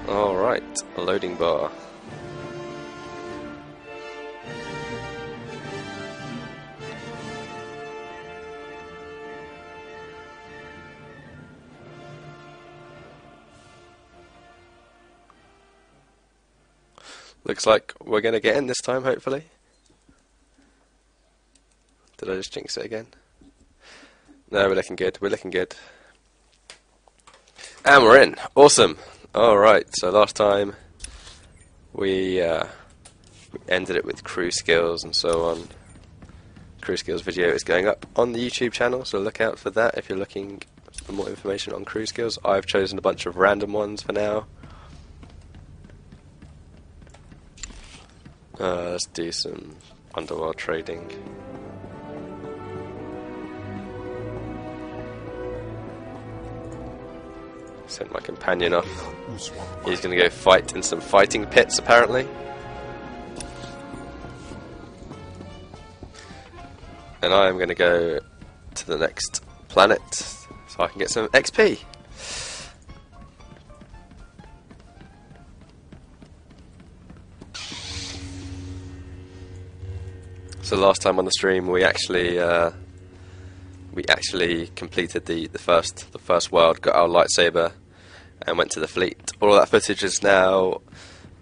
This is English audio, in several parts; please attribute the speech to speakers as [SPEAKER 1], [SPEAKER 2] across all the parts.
[SPEAKER 1] Alright, a loading bar. Looks like we're going to get in this time, hopefully. Did I just jinx it again? No, we're looking good. We're looking good. And we're in. Awesome. Alright, so last time we ended it with crew skills and so on. Crew skills video is going up on the YouTube channel, so look out for that if you're looking for more information on crew skills. I've chosen a bunch of random ones for now. Let's do some underworld trading. Sent my companion off. He's going to go fight in some fighting pits, apparently. And I am going to go to the next planet so I can get some XP. So last time on the stream, we actually completed the first world, got our lightsaber, and went to the fleet. All of that footage is now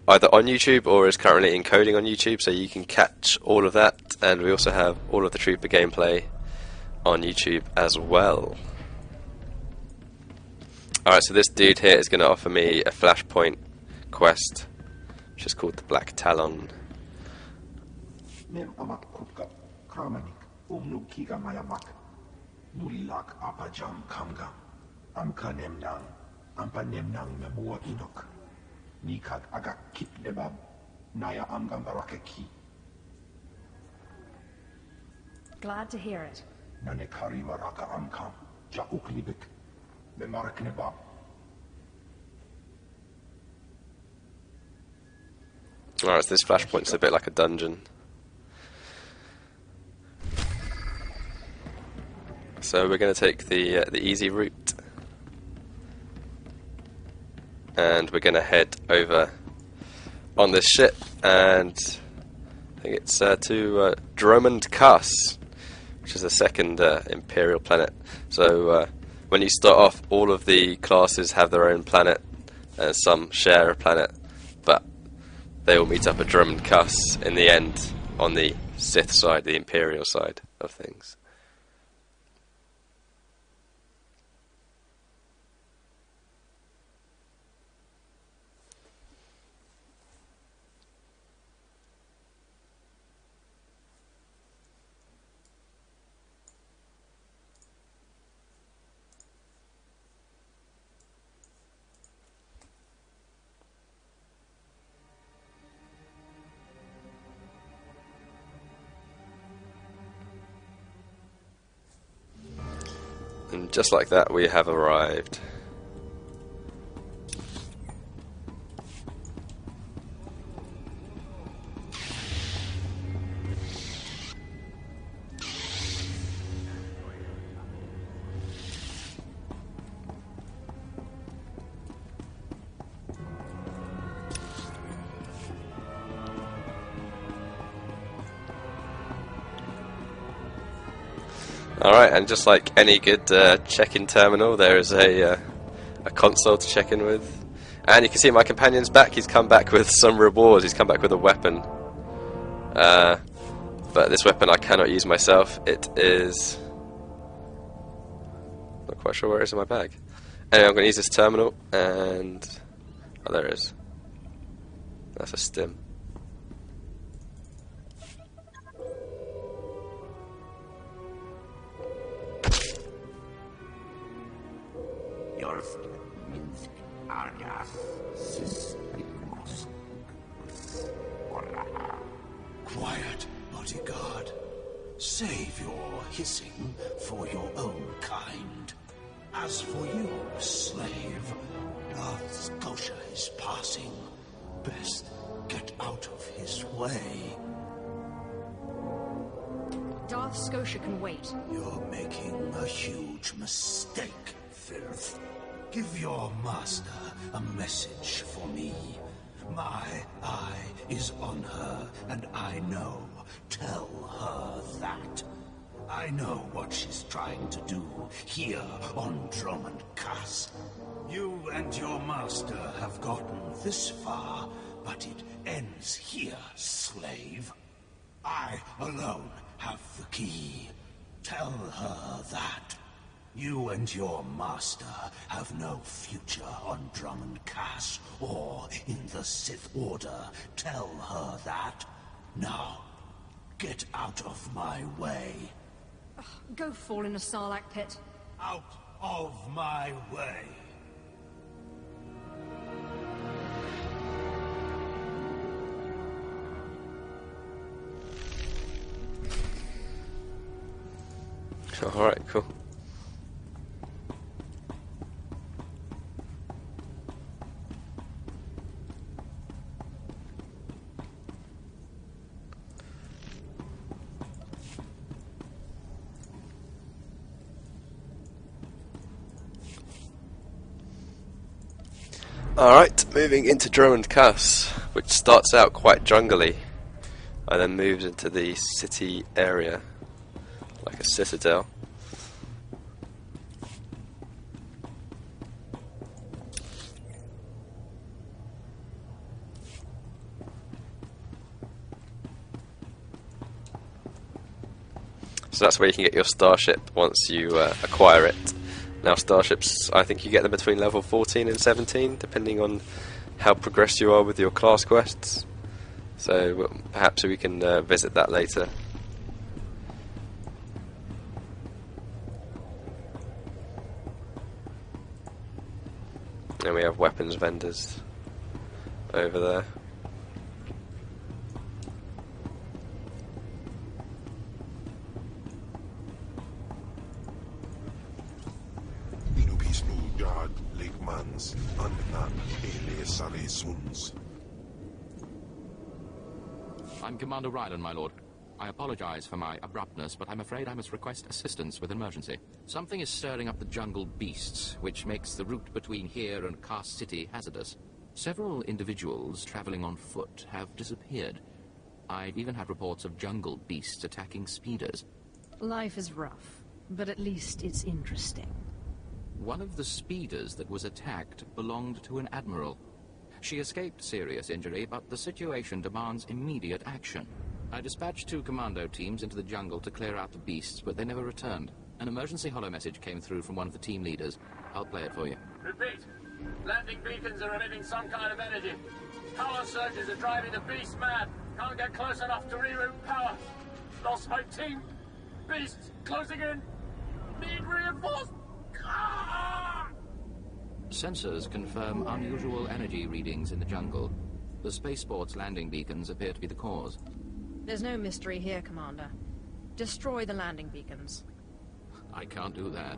[SPEAKER 1] either on YouTube or is currently encoding on YouTube, so you can catch all of that. And we also have all of the trooper gameplay on YouTube as well. Alright, so this dude here is going to offer me a flashpoint quest, which is called the Black Talon.
[SPEAKER 2] Glad to hear it.
[SPEAKER 1] Alright, so this flashpoint's a bit like a dungeon. So we're going to take the easy route, and we're going to head over on this ship, and I think it's to Dromund Cuss, which is the second Imperial planet. So when you start off, all of the classes have their own planet, and some share a planet, but they all meet up at Dromund Cuss in the end on the Sith side, the Imperial side of things. And just like that, we have arrived. Alright, and just like any good check-in terminal, there is a console to check in with. And you can see my companion's back. He's come back with some rewards. He's come back with a weapon. But this weapon I cannot use myself. It is... not quite sure where it is in my bag. Anyway, I'm going to use this terminal, and... oh, there it is. That's a stim.
[SPEAKER 3] Quiet, bodyguard. Save your hissing for your own kind. As for you, slave, Darth Scotia is passing. Best get out of his way.
[SPEAKER 2] Darth Scotia can wait.
[SPEAKER 3] You're making a huge mistake, filth. Give your master a message for me. My eye is on her, and I know. Tell her that. I know what she's trying to do here on Drummond Cass. You and your master have gotten this far, but it ends here, slave. I alone have the key. Tell her that. You and your master have no future on Drummond Cass or in the Sith Order. Tell her that. Now, get out of my way.
[SPEAKER 2] Go fall in a Sarlacc pit.
[SPEAKER 3] Out of my way.
[SPEAKER 1] Alright, cool. Alright, moving into Drummond Cass, which starts out quite jungly and then moves into the city area, like a citadel. So that's where you can get your starship once you acquire it. Now starships, I think you get them between level 14 and 17, depending on how progressed you are with your class quests. So perhaps we can visit that later. And we have weapons vendors over there.
[SPEAKER 4] I'm Commander Rylan, my lord. I apologize for my abruptness, but I'm afraid I must request assistance with an emergency. Something is stirring up the jungle beasts, which makes the route between here and Cass City hazardous. Several individuals traveling on foot have disappeared. I've even had reports of jungle beasts attacking speeders.
[SPEAKER 2] Life is rough, but at least it's interesting.
[SPEAKER 4] One of the speeders that was attacked belonged to an admiral. She escaped serious injury, but the situation demands immediate action. I dispatched 2 commando teams into the jungle to clear out the beasts, but they never returned. An emergency holo message came through from one of the team leaders. I'll play it for you.
[SPEAKER 5] Repeat. Landing beacons are emitting some kind of energy. Power surges are driving the beasts mad. Can't get close enough to reroute power. Lost my team. Beasts closing in. Need reinforcements.
[SPEAKER 4] Sensors confirm unusual energy readings in the jungle. The spaceport's landing beacons appear to be the cause.
[SPEAKER 2] There's no mystery here, Commander. Destroy the landing beacons.
[SPEAKER 4] I can't do that.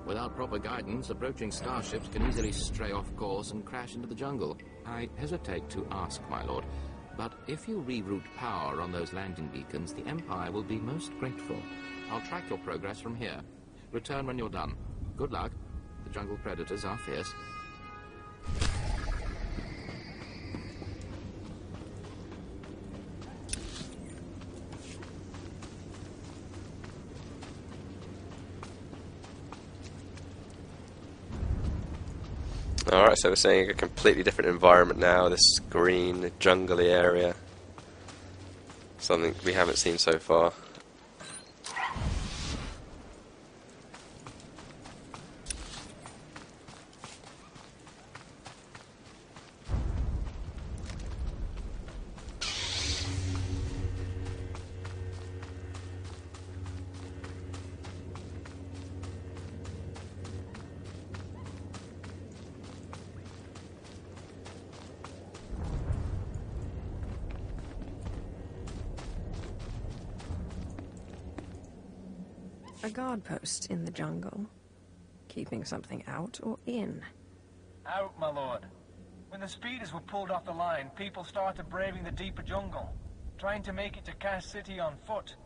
[SPEAKER 4] Without proper guidance, approaching starships can easily stray off course and crash into the jungle. I hesitate to ask, my lord, but if you reroute power on those landing beacons, the Empire will be most grateful. I'll track your progress from here. Return when you're done. Good luck. The jungle predators are fierce.
[SPEAKER 1] Alright, so we're seeing a completely different environment now, this green, jungly area. Something we haven't seen so far.
[SPEAKER 2] A guard post in the jungle. Keeping something out or in?
[SPEAKER 6] Out, my lord. When the speeders were pulled off the line, people started braving the deeper jungle, trying to make it to Cass City on foot.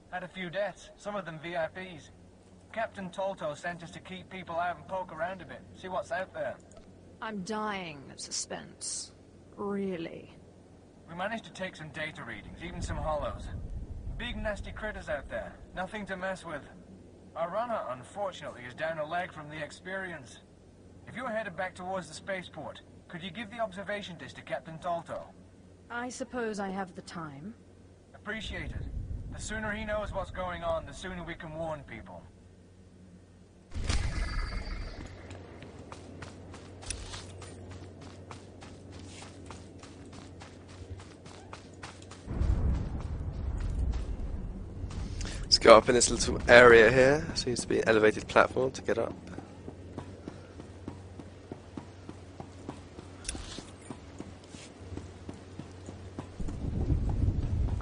[SPEAKER 6] Had a few deaths, some of them VIPs. Captain Tolto sent us to keep people out and poke around a bit, see what's out there.
[SPEAKER 2] I'm dying of suspense. Really.
[SPEAKER 6] We managed to take some data readings, even some hollows. Big nasty critters out there, nothing to mess with. Our runner, unfortunately, is down a leg from the experience. If you're headed back towards the spaceport, could you give the observation disc to Captain Tolto?
[SPEAKER 2] I suppose I have the time.
[SPEAKER 6] Appreciate it. The sooner he knows what's going on, the sooner we can warn people.
[SPEAKER 1] Let's go up in this little area here. Seems to be an elevated platform to get up.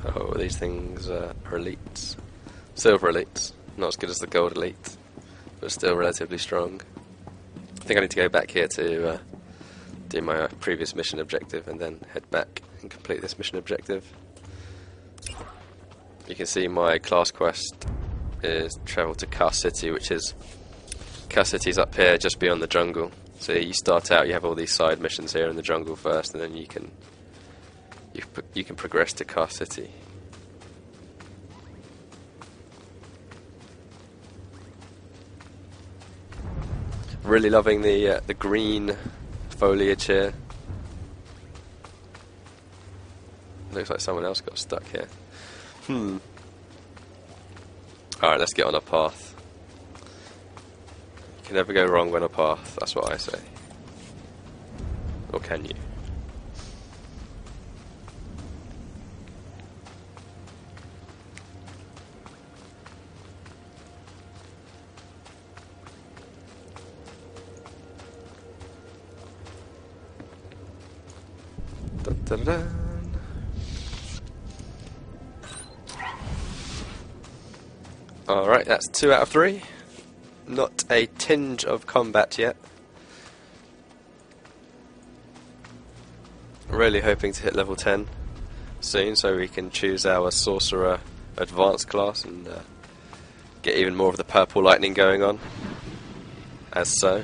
[SPEAKER 1] Oh, these things are elites. Silver elites. Not as good as the gold elite, but still relatively strong. I think I need to go back here to do my previous mission objective and then head back and complete this mission objective. You can see my class quest is travel to Car City, which is Car City's up here just beyond the jungle. So you start out, you have all these side missions here in the jungle first, and then you can progress to Car City. Really loving the green foliage here. Looks like someone else got stuck here. Alright, let's get on a path. You can never go wrong when a path, that's what I say. Or can you? Dun, dun, dun. Alright, that's 2 out of 3. Not a tinge of combat yet. Really hoping to hit level 10 soon so we can choose our Sorcerer Advanced class and get even more of the purple lightning going on. As so.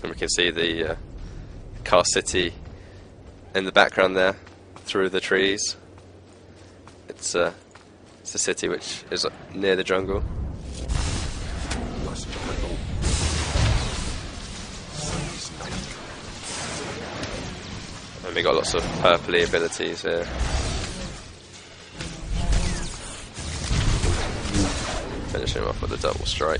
[SPEAKER 1] And we can see the Car City in the background there, through the trees. It's a city which is near the jungle. And we got lots of purpley abilities here. Finishing him off with a double strike.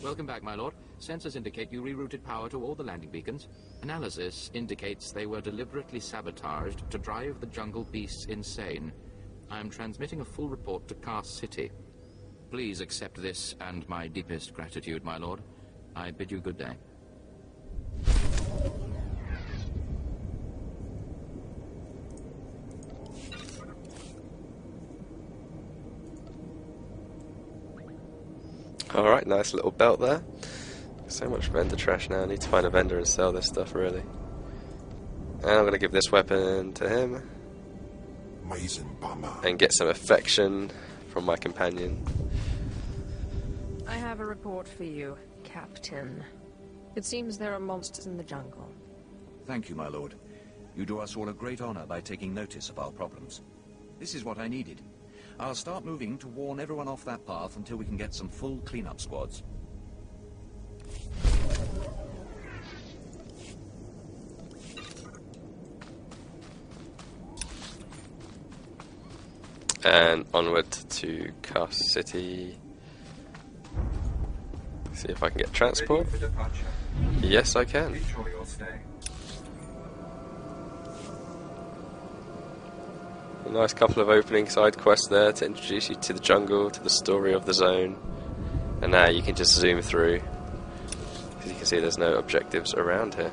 [SPEAKER 4] Welcome back, my lord. Sensors indicate you rerouted power to all the landing beacons. Analysis indicates they were deliberately sabotaged to drive the jungle beasts insane. I am transmitting a full report to Car City. Please accept this and my deepest gratitude, my lord. I bid you good day.
[SPEAKER 1] Alright, nice little belt there. So much vendor trash now. I need to find a vendor and sell this stuff, really. And I'm going to give this weapon to him. And get some affection from my companion.
[SPEAKER 2] I have a report for you, Captain. It seems there are monsters in the jungle.
[SPEAKER 7] Thank you, my lord. You do us all a great honor by taking notice of our problems. This is what I needed. I'll start moving to warn everyone off that path until we can get some full cleanup squads.
[SPEAKER 1] And onward to Cuss City. See if I can get transport. Yes, I can. A nice couple of opening side quests there to introduce you to the jungle, to the story of the zone. And now you can just zoom through. As you can see, there's no objectives around here.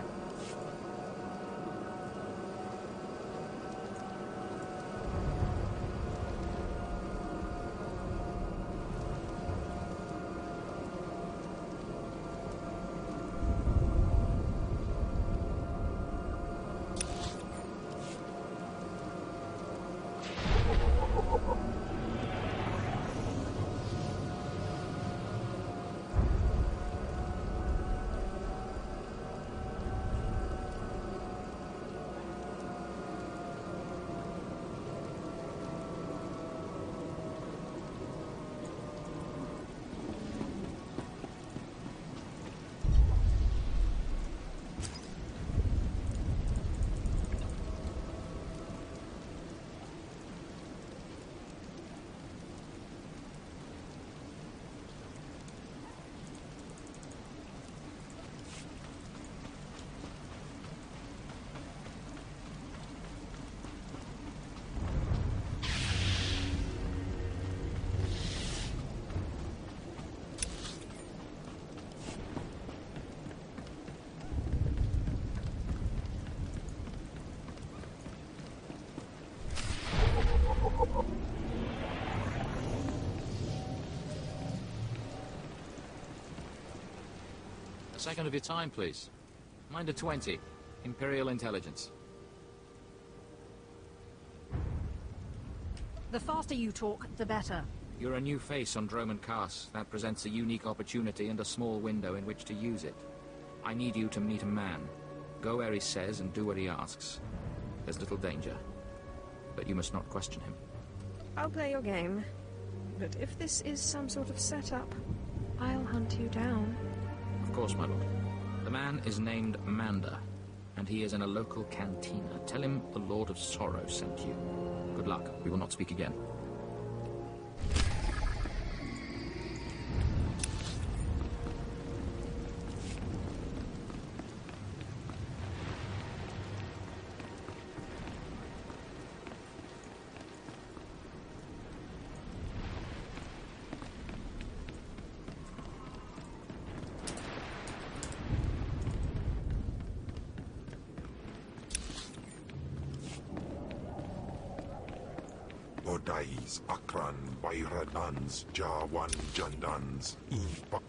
[SPEAKER 4] A second of your time, please. Mind a 20. Imperial Intelligence.
[SPEAKER 8] The faster you talk, the better.
[SPEAKER 4] You're a new face on Droman Kaas. That presents a unique opportunity and a small window in which to use it. I need you to meet a man. Go where he says and do what he asks. There's little danger. But you must not question him.
[SPEAKER 2] I'll play your game. But if this is some sort of setup, I'll hunt you down.
[SPEAKER 4] Of course, my lord. The man is named Manda, and he is in a local cantina. Tell him the Lord of Sorrow sent you. Good luck. We will not speak again.
[SPEAKER 9] Odais, Akran, Bayradans, Jawan, Jandans, Ipa.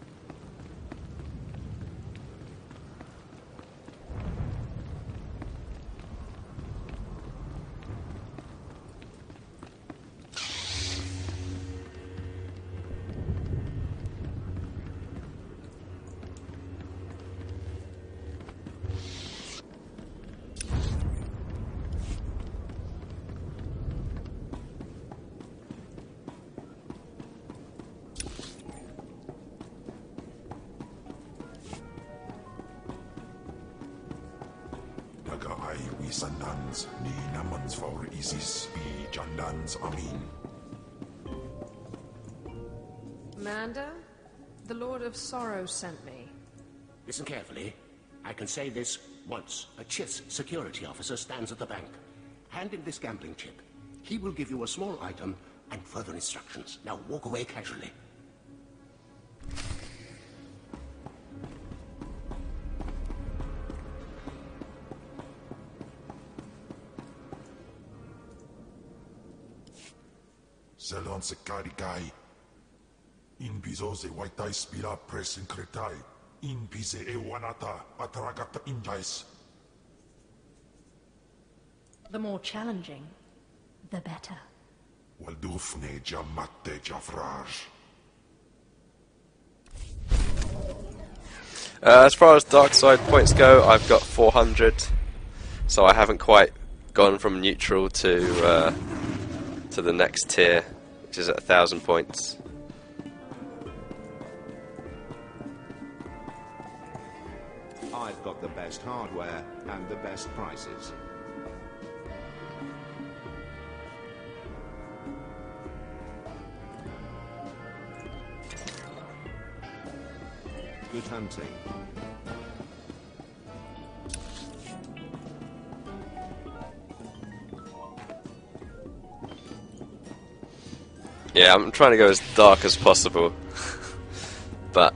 [SPEAKER 9] Nagaay Wisandans, ni namans for Isis, Pi Jandans, Amin.
[SPEAKER 2] Amanda, the Lord of Sorrow sent me.
[SPEAKER 10] Listen carefully. I can say this once. A Chith's security officer stands at the bank. Hand him this gambling chip. He will give you a small item and further instructions. Now walk away casually. Salon Sekarikai.
[SPEAKER 9] In piso se waitai spira presin kretai. In pise e wanata atragata injais.
[SPEAKER 8] The more challenging, the better.
[SPEAKER 9] Waldufne jamatte jafraj.
[SPEAKER 1] As far as dark side points go, I've got 400, so I haven't quite gone from neutral to the next tier, which is at 1,000 points.
[SPEAKER 11] I've got the best hardware and the best prices. Good hunting.
[SPEAKER 1] Yeah, I'm trying to go as dark as possible, but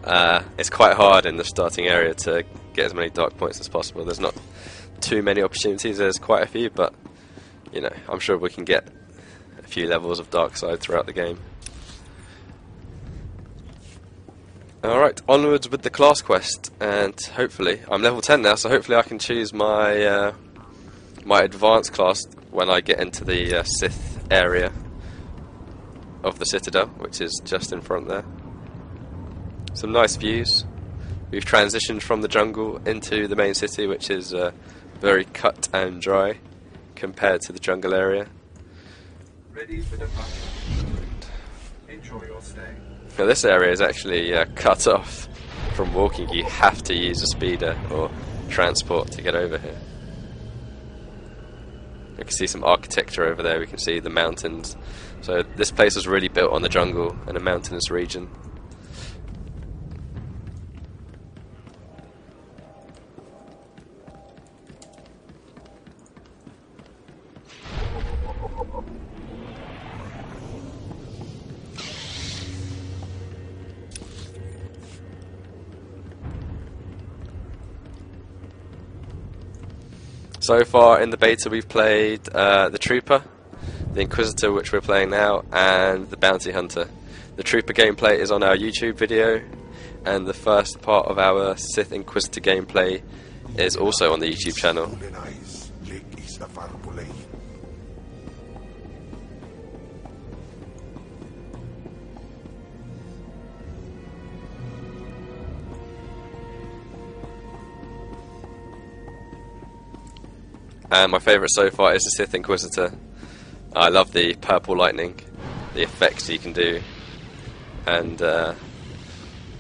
[SPEAKER 1] it's quite hard in the starting area to get as many dark points as possible. There's not too many opportunities, there's quite a few, but you know, I'm sure we can get a few levels of dark side throughout the game. Alright, onwards with the class quest, and hopefully, I'm level 10 now, so hopefully I can choose my my advanced class when I get into the Sith area of the Citadel, which is just in front there. Some nice views. We've transitioned from the jungle into the main city, which is very cut and dry compared to the jungle area.
[SPEAKER 6] Ready for departure. Enjoy your stay.
[SPEAKER 1] Now this area is actually cut off from walking. You have to use a speeder or transport to get over here. You can see some architecture over there, we can see the mountains. So this place was really built on the jungle and a mountainous region. So far in the beta we've played the Trooper, the Inquisitor, which we're playing now, and the Bounty Hunter. The Trooper gameplay is on our YouTube video, and the first part of our Sith Inquisitor gameplay is also on the YouTube channel. And my favourite so far is the Sith Inquisitor. I love the purple lightning, the effects you can do, and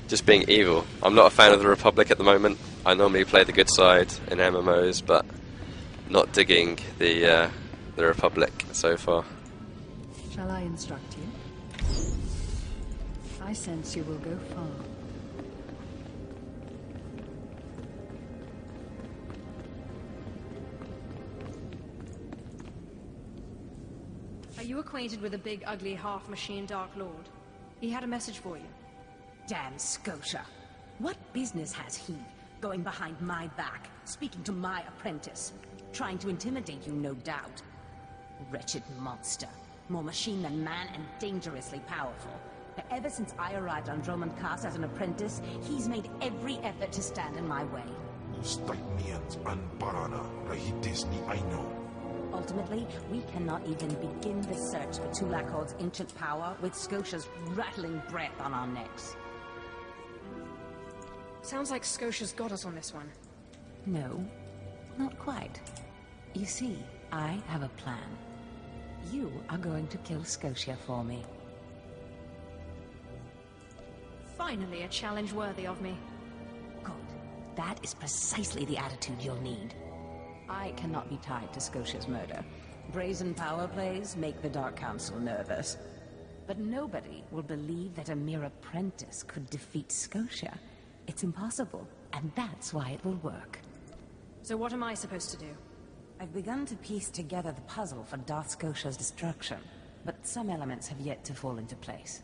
[SPEAKER 1] just being evil. I'm not a fan of the Republic at the moment. I normally play the good side in MMOs, but not digging the Republic so far.
[SPEAKER 8] Shall I instruct you? I sense you will go far.
[SPEAKER 2] Are you acquainted with a big, ugly, half-machine Dark Lord? He had a message for you.
[SPEAKER 12] Damn Scotia. What business has he going behind my back, speaking to my apprentice? Trying to intimidate you, no doubt. Wretched monster. More machine than man and dangerously powerful. Ever since I arrived on Dromund Kaas as an apprentice, he's made every effort to stand in my way. Ultimately, we cannot even begin the search for Tulakhod's ancient power with Scotia's rattling breath on our necks.
[SPEAKER 2] Sounds like Scotia's got us on this one.
[SPEAKER 12] No, not quite. You see, I have a plan. You are going to kill Scotia for me.
[SPEAKER 2] Finally, a challenge worthy of me.
[SPEAKER 12] Good. That is precisely the attitude you'll need. I cannot be tied to Scotia's murder. Brazen power plays make the Dark Council nervous. But nobody will believe that a mere apprentice could defeat Scotia. It's impossible, and that's why it will work.
[SPEAKER 2] So what am I supposed to do?
[SPEAKER 12] I've begun to piece together the puzzle for Darth Scotia's destruction, but some elements have yet to fall into place.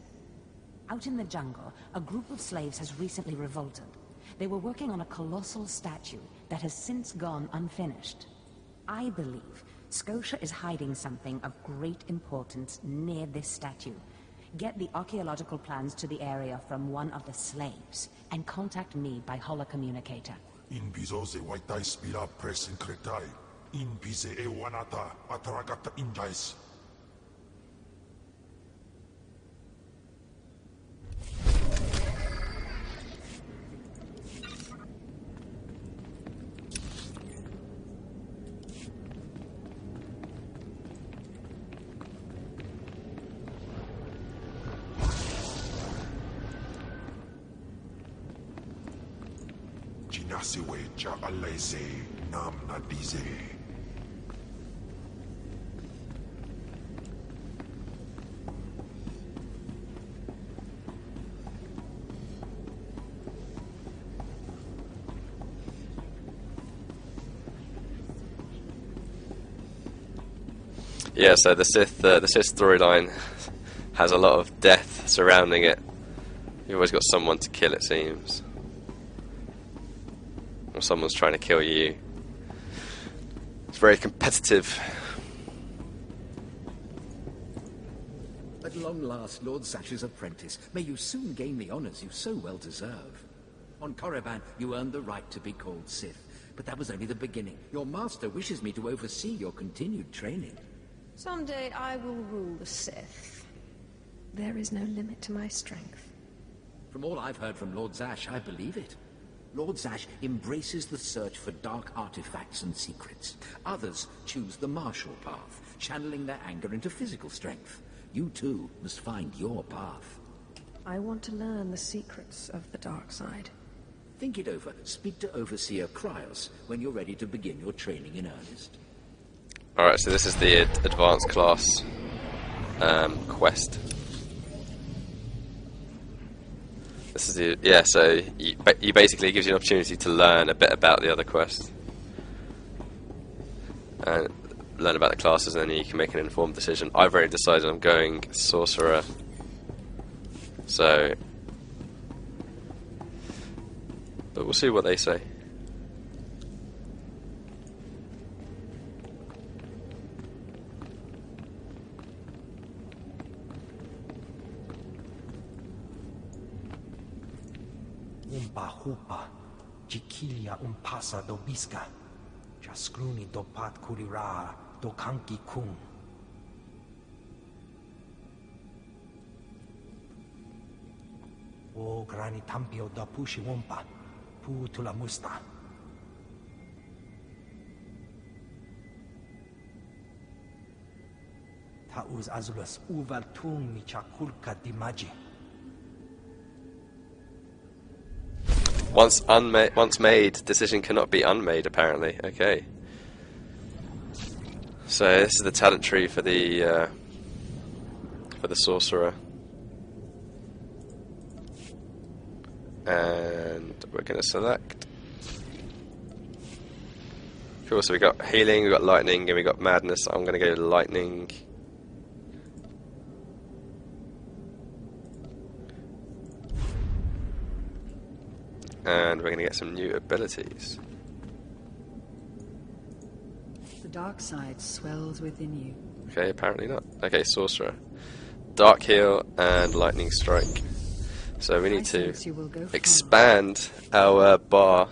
[SPEAKER 12] Out in the jungle, a group of slaves has recently revolted. They were working on a colossal statue that has since gone unfinished. I believe Scotia is hiding something of great importance near this statue. Get the archaeological plans to the area from one of the slaves, and contact me by holocommunicator.
[SPEAKER 9] In bizo se waitai spira presin kretai. In bize e wanata atragata injais. Jinasiwe cha alaise nam nadize.
[SPEAKER 1] Yeah, so the Sith storyline has a lot of death surrounding it. You've always got someone to kill, it seems. Or someone's trying to kill you. It's very competitive.
[SPEAKER 7] At long last, Lord Zash's apprentice, may you soon gain the honors you so well deserve. On Korriban, you earned the right to be called Sith, but that was only the beginning. Your master wishes me to oversee your continued training.
[SPEAKER 2] Someday I will rule the Sith. There is no limit to my strength.
[SPEAKER 7] From all I've heard from Lord Zash, I believe it. Lord Zash embraces the search for dark artifacts and secrets. Others choose the martial path, channeling their anger into physical strength. You too must find your path.
[SPEAKER 2] I want to learn the secrets of the dark side.
[SPEAKER 7] Think it over. Speak to Overseer Kryos when you're ready to begin your training in earnest.
[SPEAKER 1] Alright, so this is the advanced class quest. This is the, yeah, so you basically gives you an opportunity to learn a bit about the other quest. And learn about the classes, and then you can make an informed decision. I've already decided I'm going Sorcerer. So, but we'll see what they say.
[SPEAKER 13] Umpa hupa, jikilia umpasa do biska, jaskruni do pat kurira do kanki kung. O grani tampio da pushi umpa, pu tula musta. Ta uz azulus uval tung mi chakulka dimaji.
[SPEAKER 1] Once made, decision cannot be unmade, apparently. Okay. So this is the talent tree for the sorcerer. And we're gonna select. Cool, so we got healing, we got lightning, and we got madness. I'm gonna go lightning. And we're going to get some new abilities.
[SPEAKER 14] The dark side swells within you.
[SPEAKER 1] Okay, apparently not. Okay, Sorcerer. Dark Heal and Lightning Strike. So we need to expand our bar,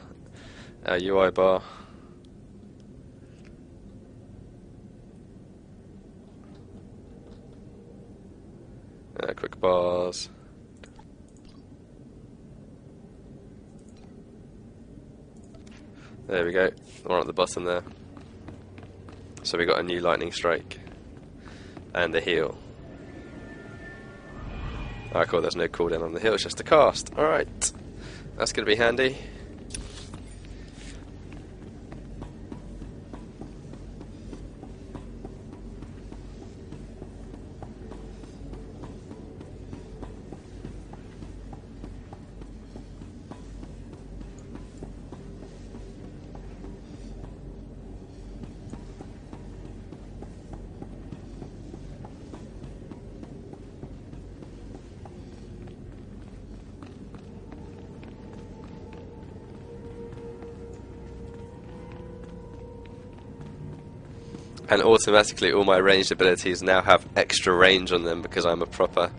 [SPEAKER 1] our UI bar. Quick bars. There we go, the one at the bottom there. So we got a new Lightning Strike and the heal. Alright, cool, there's no cooldown on the heal, it's just a cast. Alright, that's going to be handy. And automatically all my ranged abilities now have extra range on them because I'm a proper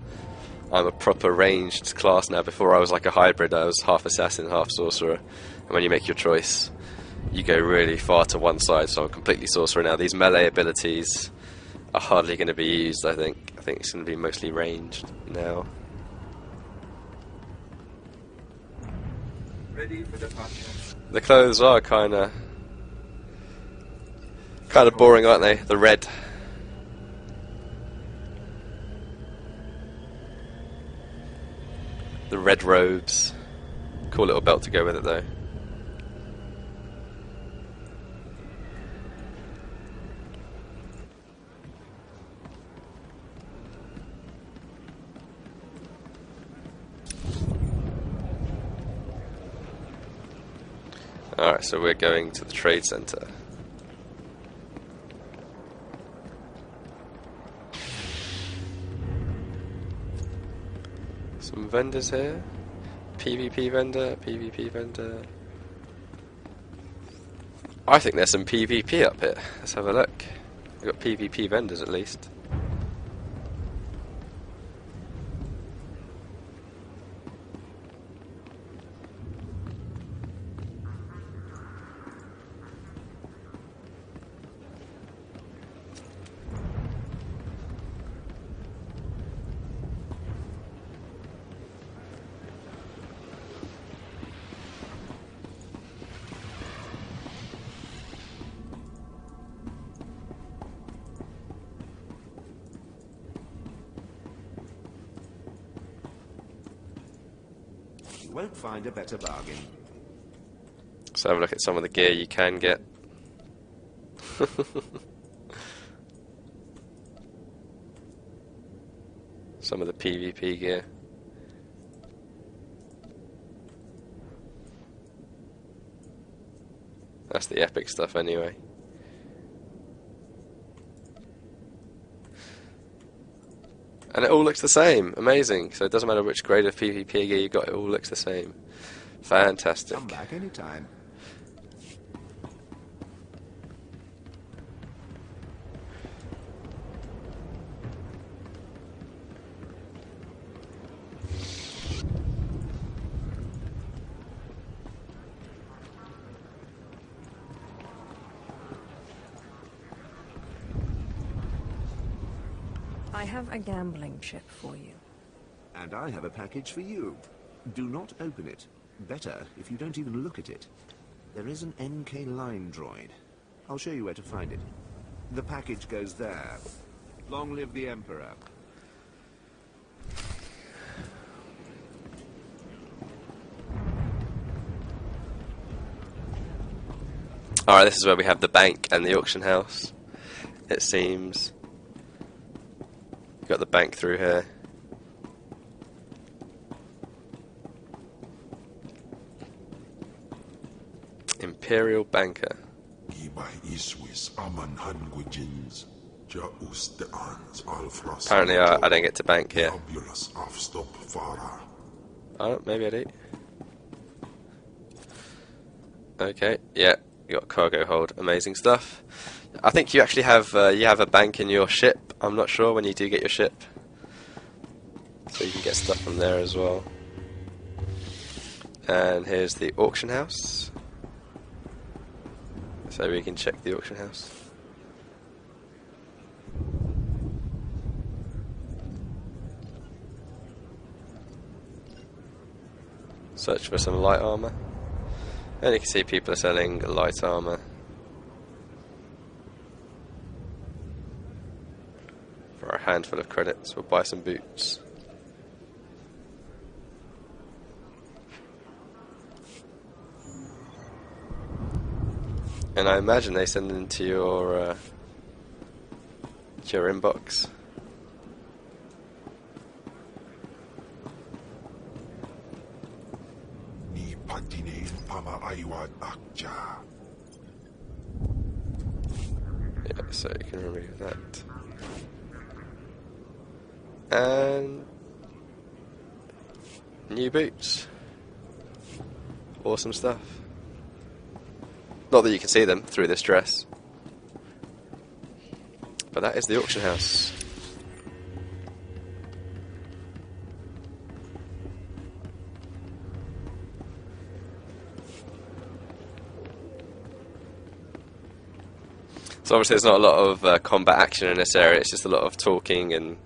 [SPEAKER 1] I'm a proper ranged class now. Before I was like a hybrid, I was half assassin, half sorcerer. And when you make your choice, you go really far to one side, so I'm completely sorcerer now. These melee abilities are hardly going to be used, I think. I think it's going to be mostly ranged now.
[SPEAKER 11] Ready for departure.
[SPEAKER 1] The clothes are kind of boring, aren't they? The red. The red robes. Cool little belt to go with it, though. Alright, so we're going to the trade center. Some vendors here. PvP vendor, PvP vendor. I think there's some PvP up here. Let's have a look. We've got PvP vendors at least.
[SPEAKER 11] You won't find a better bargain.
[SPEAKER 1] Let's have a look at some of the gear you can get. Some of the PvP gear. That's the epic stuff anyway. And it all looks the same. Amazing. So it doesn't matter which grade of PvP gear you got, it all looks the same. Fantastic.
[SPEAKER 11] Come back anytime.
[SPEAKER 2] I have a gambling chip for you.
[SPEAKER 11] And I have a package for you. Do not open it. Better if you don't even look at it. There is an NK line droid. I'll show you where to find it. The package goes there. Long live the Emperor.
[SPEAKER 1] Alright, this is where we have the bank and the auction house, it seems. Got the bank through here. Imperial Banker. Apparently I don't get to bank here. Oh, maybe I do. Okay, yeah, you got cargo hold. Amazing stuff. I think you actually have a bank in your ship. I'm not sure when you do get your ship, so you can get stuff from there as well. And here's the auction house, so we can check the auction house. Search for some light armor, and you can see people are selling light armor. For a handful of credits, we'll buy some boots. And I imagine they send them to your inbox. Yeah, so you can remove that. And new boots. Awesome stuff. Not that you can see them through this dress, but that is the auction house. So obviously there's not a lot of combat action in this area, it's just a lot of talking and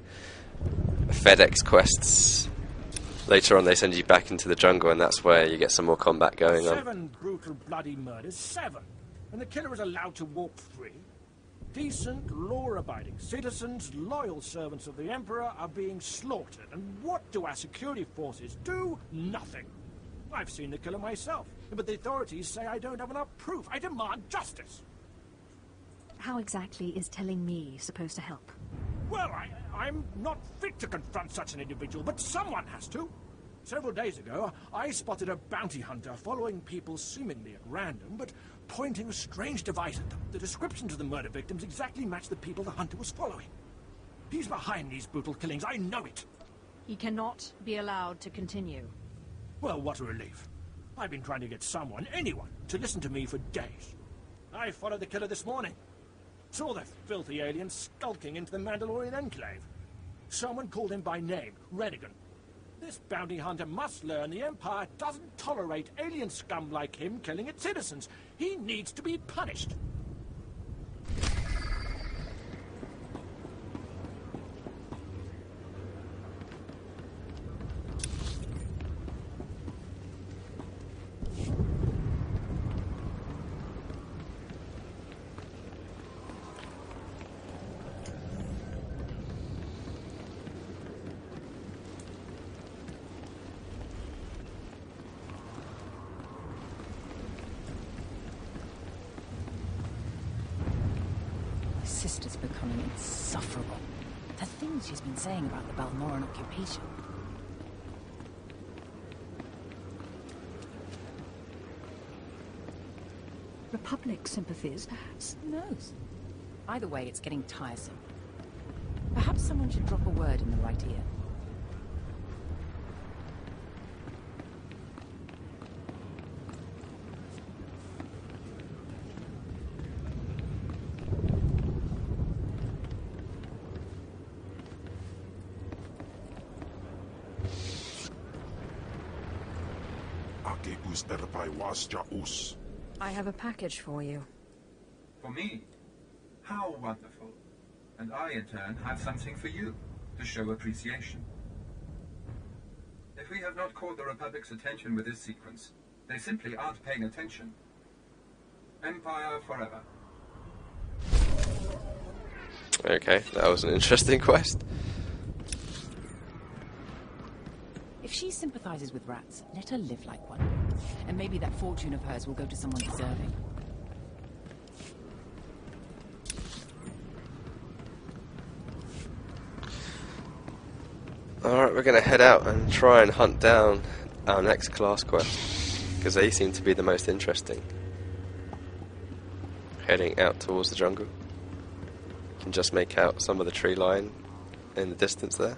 [SPEAKER 1] FedEx quests. Later on they send you back into the jungle and that's where you get some more combat going on.
[SPEAKER 15] 7 brutal bloody murders, 7! And the killer is allowed to walk free? Decent, law-abiding citizens, loyal servants of the Emperor are being slaughtered. And what do our security forces do? Nothing. I've seen the killer myself, but the authorities say I don't have enough proof. I demand justice.
[SPEAKER 8] How exactly is telling me supposed to help?
[SPEAKER 15] Well, I'm not fit to confront such an individual, but someone has to. Several days ago, I spotted a bounty hunter following people seemingly at random, but pointing a strange device at them. The descriptions of the murder victims exactly match the people the hunter was following. He's behind these brutal killings, I know it.
[SPEAKER 2] He cannot be allowed to continue.
[SPEAKER 15] Well, what a relief. I've been trying to get someone, anyone, to listen to me for days. I followed the killer this morning. Saw the filthy alien skulking into the Mandalorian Enclave. Someone called him by name, Rennigan. This bounty hunter must learn the Empire doesn't tolerate alien scum like him killing its citizens. He needs to be punished.
[SPEAKER 12] Sister's becoming insufferable. The things she's been saying about the Balmoran occupation.
[SPEAKER 8] Republic sympathies, perhaps?
[SPEAKER 12] Who knows? Either way, it's getting tiresome. Perhaps someone should drop a word in the right ear.
[SPEAKER 2] I have a package for you.
[SPEAKER 16] For me? How wonderful. And I, in turn, have something for you, to show appreciation. If we have not caught the Republic's attention with this sequence, they simply aren't paying attention. Empire forever.
[SPEAKER 1] Okay, that was an interesting quest.
[SPEAKER 12] If she sympathizes with rats, let her live like one. And maybe that fortune of hers will go to someone deserving.
[SPEAKER 1] Alright, we're going to head out and try and hunt down our next class quest, because they seem to be the most interesting. Heading out towards the jungle. You can just make out some of the tree line in the distance there.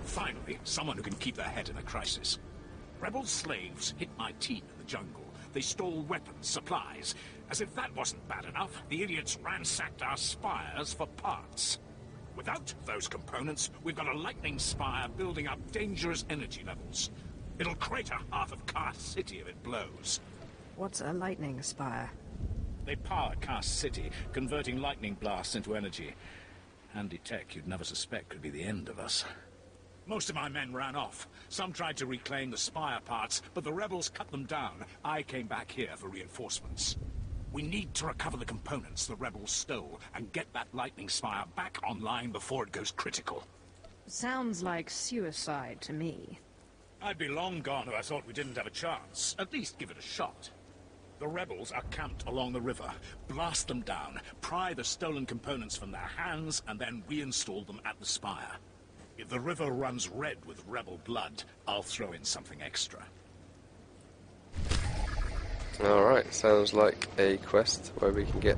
[SPEAKER 17] Finally, someone who can keep their head in a crisis. Rebel slaves hit my team in the jungle. They stole weapons, supplies. As if that wasn't bad enough, the idiots ransacked our spires for parts. Without those components, we've got a lightning spire building up dangerous energy levels. It'll crater half of Cast City if it blows.
[SPEAKER 2] What's a lightning spire?
[SPEAKER 17] They power Cast City, converting lightning blasts into energy. Handy tech you'd never suspect could be the end of us. Most of my men ran off. Some tried to reclaim the spire parts, but the rebels cut them down. I came back here for reinforcements. We need to recover the components the rebels stole and get that lightning spire back online before it goes critical.
[SPEAKER 2] Sounds like suicide to me.
[SPEAKER 17] I'd be long gone if I thought we didn't have a chance. At least give it a shot. The rebels are camped along the river. Blast them down, pry the stolen components from their hands, and then reinstall them at the spire. If the river runs red with rebel blood, I'll throw in something extra.
[SPEAKER 1] Alright, sounds like a quest where we can get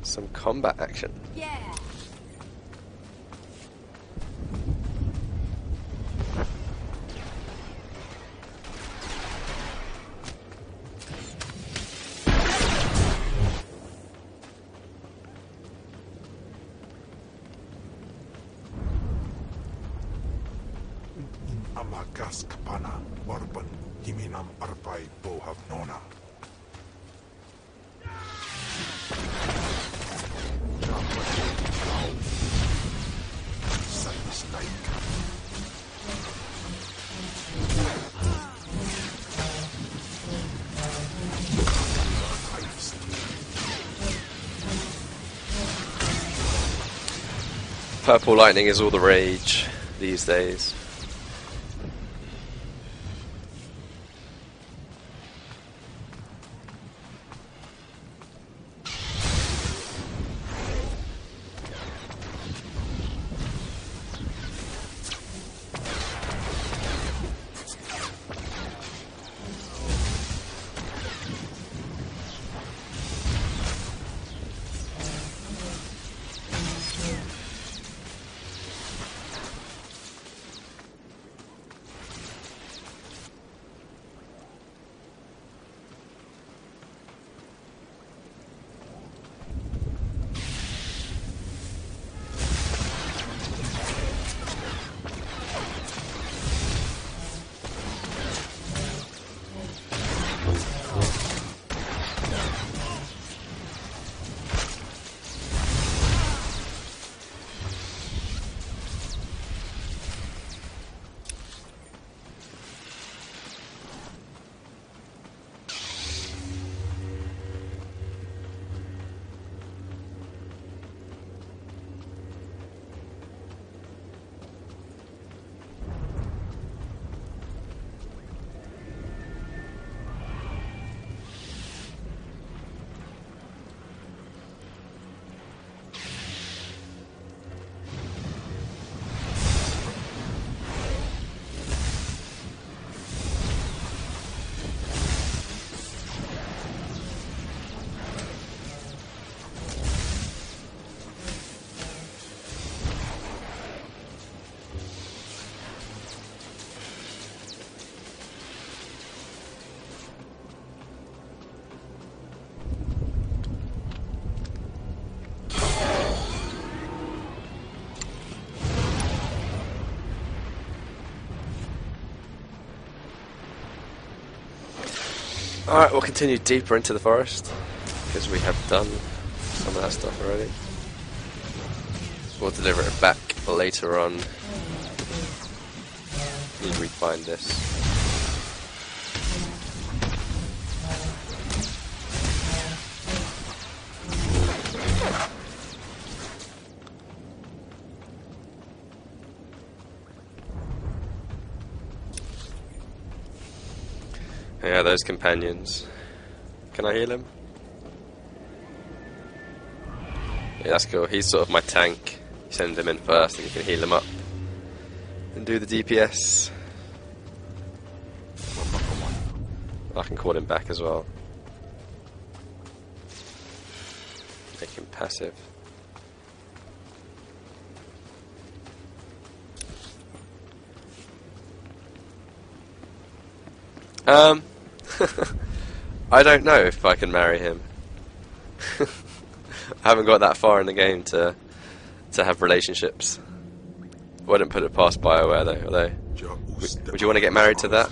[SPEAKER 1] some combat action.
[SPEAKER 12] Yeah.
[SPEAKER 9] Amagas kapana, warban, himinam arpai bohav nona.
[SPEAKER 1] Purple lightning is all the rage these days. Alright, we'll continue deeper into the forest, because we have done some of that stuff already. We'll deliver it back later on. Need to find this. Yeah, those companions. Can I heal him? Yeah, that's cool. He's sort of my tank. You send him in first and you can heal him up. And do the DPS. I can call him back as well. Make him passive. I don't know if I can marry him. I haven't got that far in the game to have relationships. Wouldn't put it past BioWare though, although would you want to get married to that?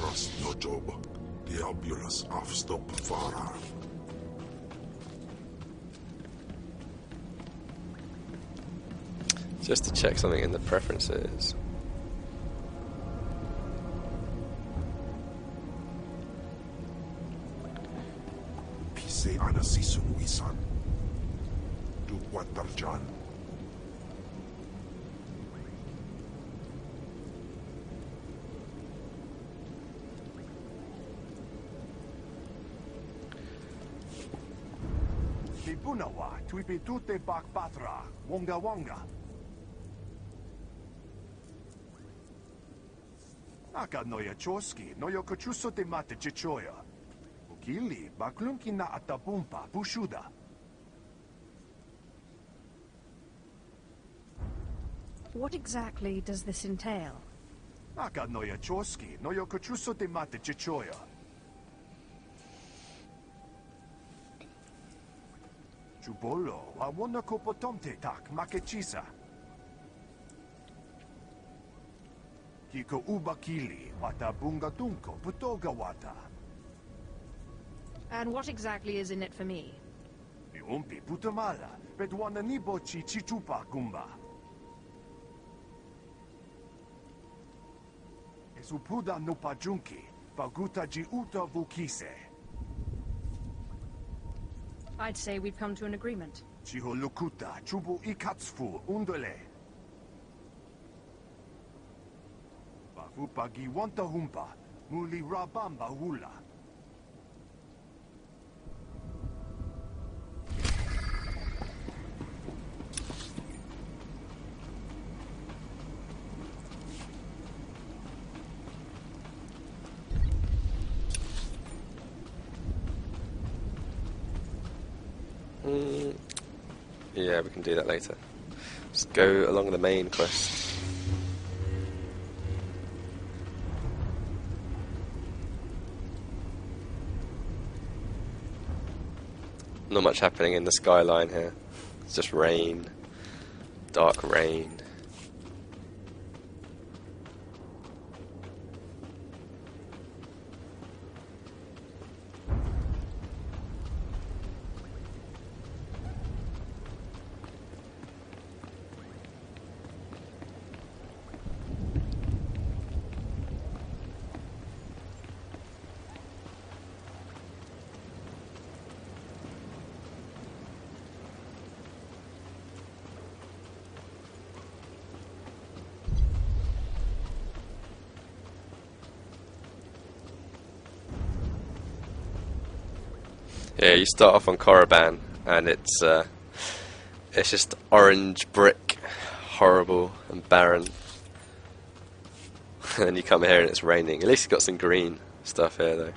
[SPEAKER 1] Just to check something in the preferences.
[SPEAKER 9] ana sisun wisan. Dukwatarjan.
[SPEAKER 18] Punawa, tuipi tute bak patra, wonga wonga. Aka noya choski, noyo kochuso te mate chichoya. Ukili, baklunki na atapumpa, pushuda.
[SPEAKER 2] What exactly does this entail?
[SPEAKER 18] Aka noya choski, noyo kochuso te mate chichoya. Chubolo, awona kopotomte tak makechisa. Kiko ubakili, wata bunga tunko, putoga wata.
[SPEAKER 2] And what exactly is in it for me?
[SPEAKER 18] Ni umpi putamala, bedwana nibo chi chichupa gumba. Esupuda no pajunki, paguta ji uta vukise.
[SPEAKER 2] I'd say we've come to an agreement.
[SPEAKER 18] Chiho lukuta, chubu ikatsufu, undole. Bafupagi wanta humpa, muli rabamba hula.
[SPEAKER 1] Yeah, we can do that later. Let's go along the main quest. Not much happening in the skyline here. It's just rain, dark rain. Yeah, you start off on Korriban, and it's just orange brick, horrible and barren. And then you come here and it's raining. At least you've got some green stuff here, though.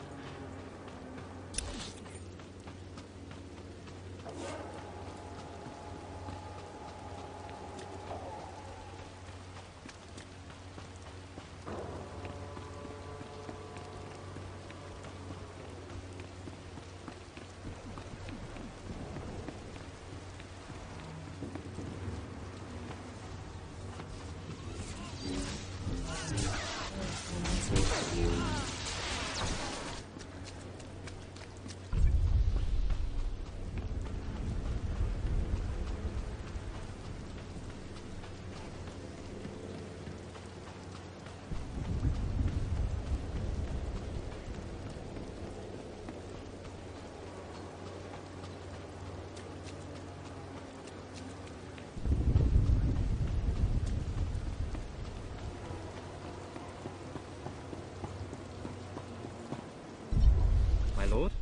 [SPEAKER 19] Lord?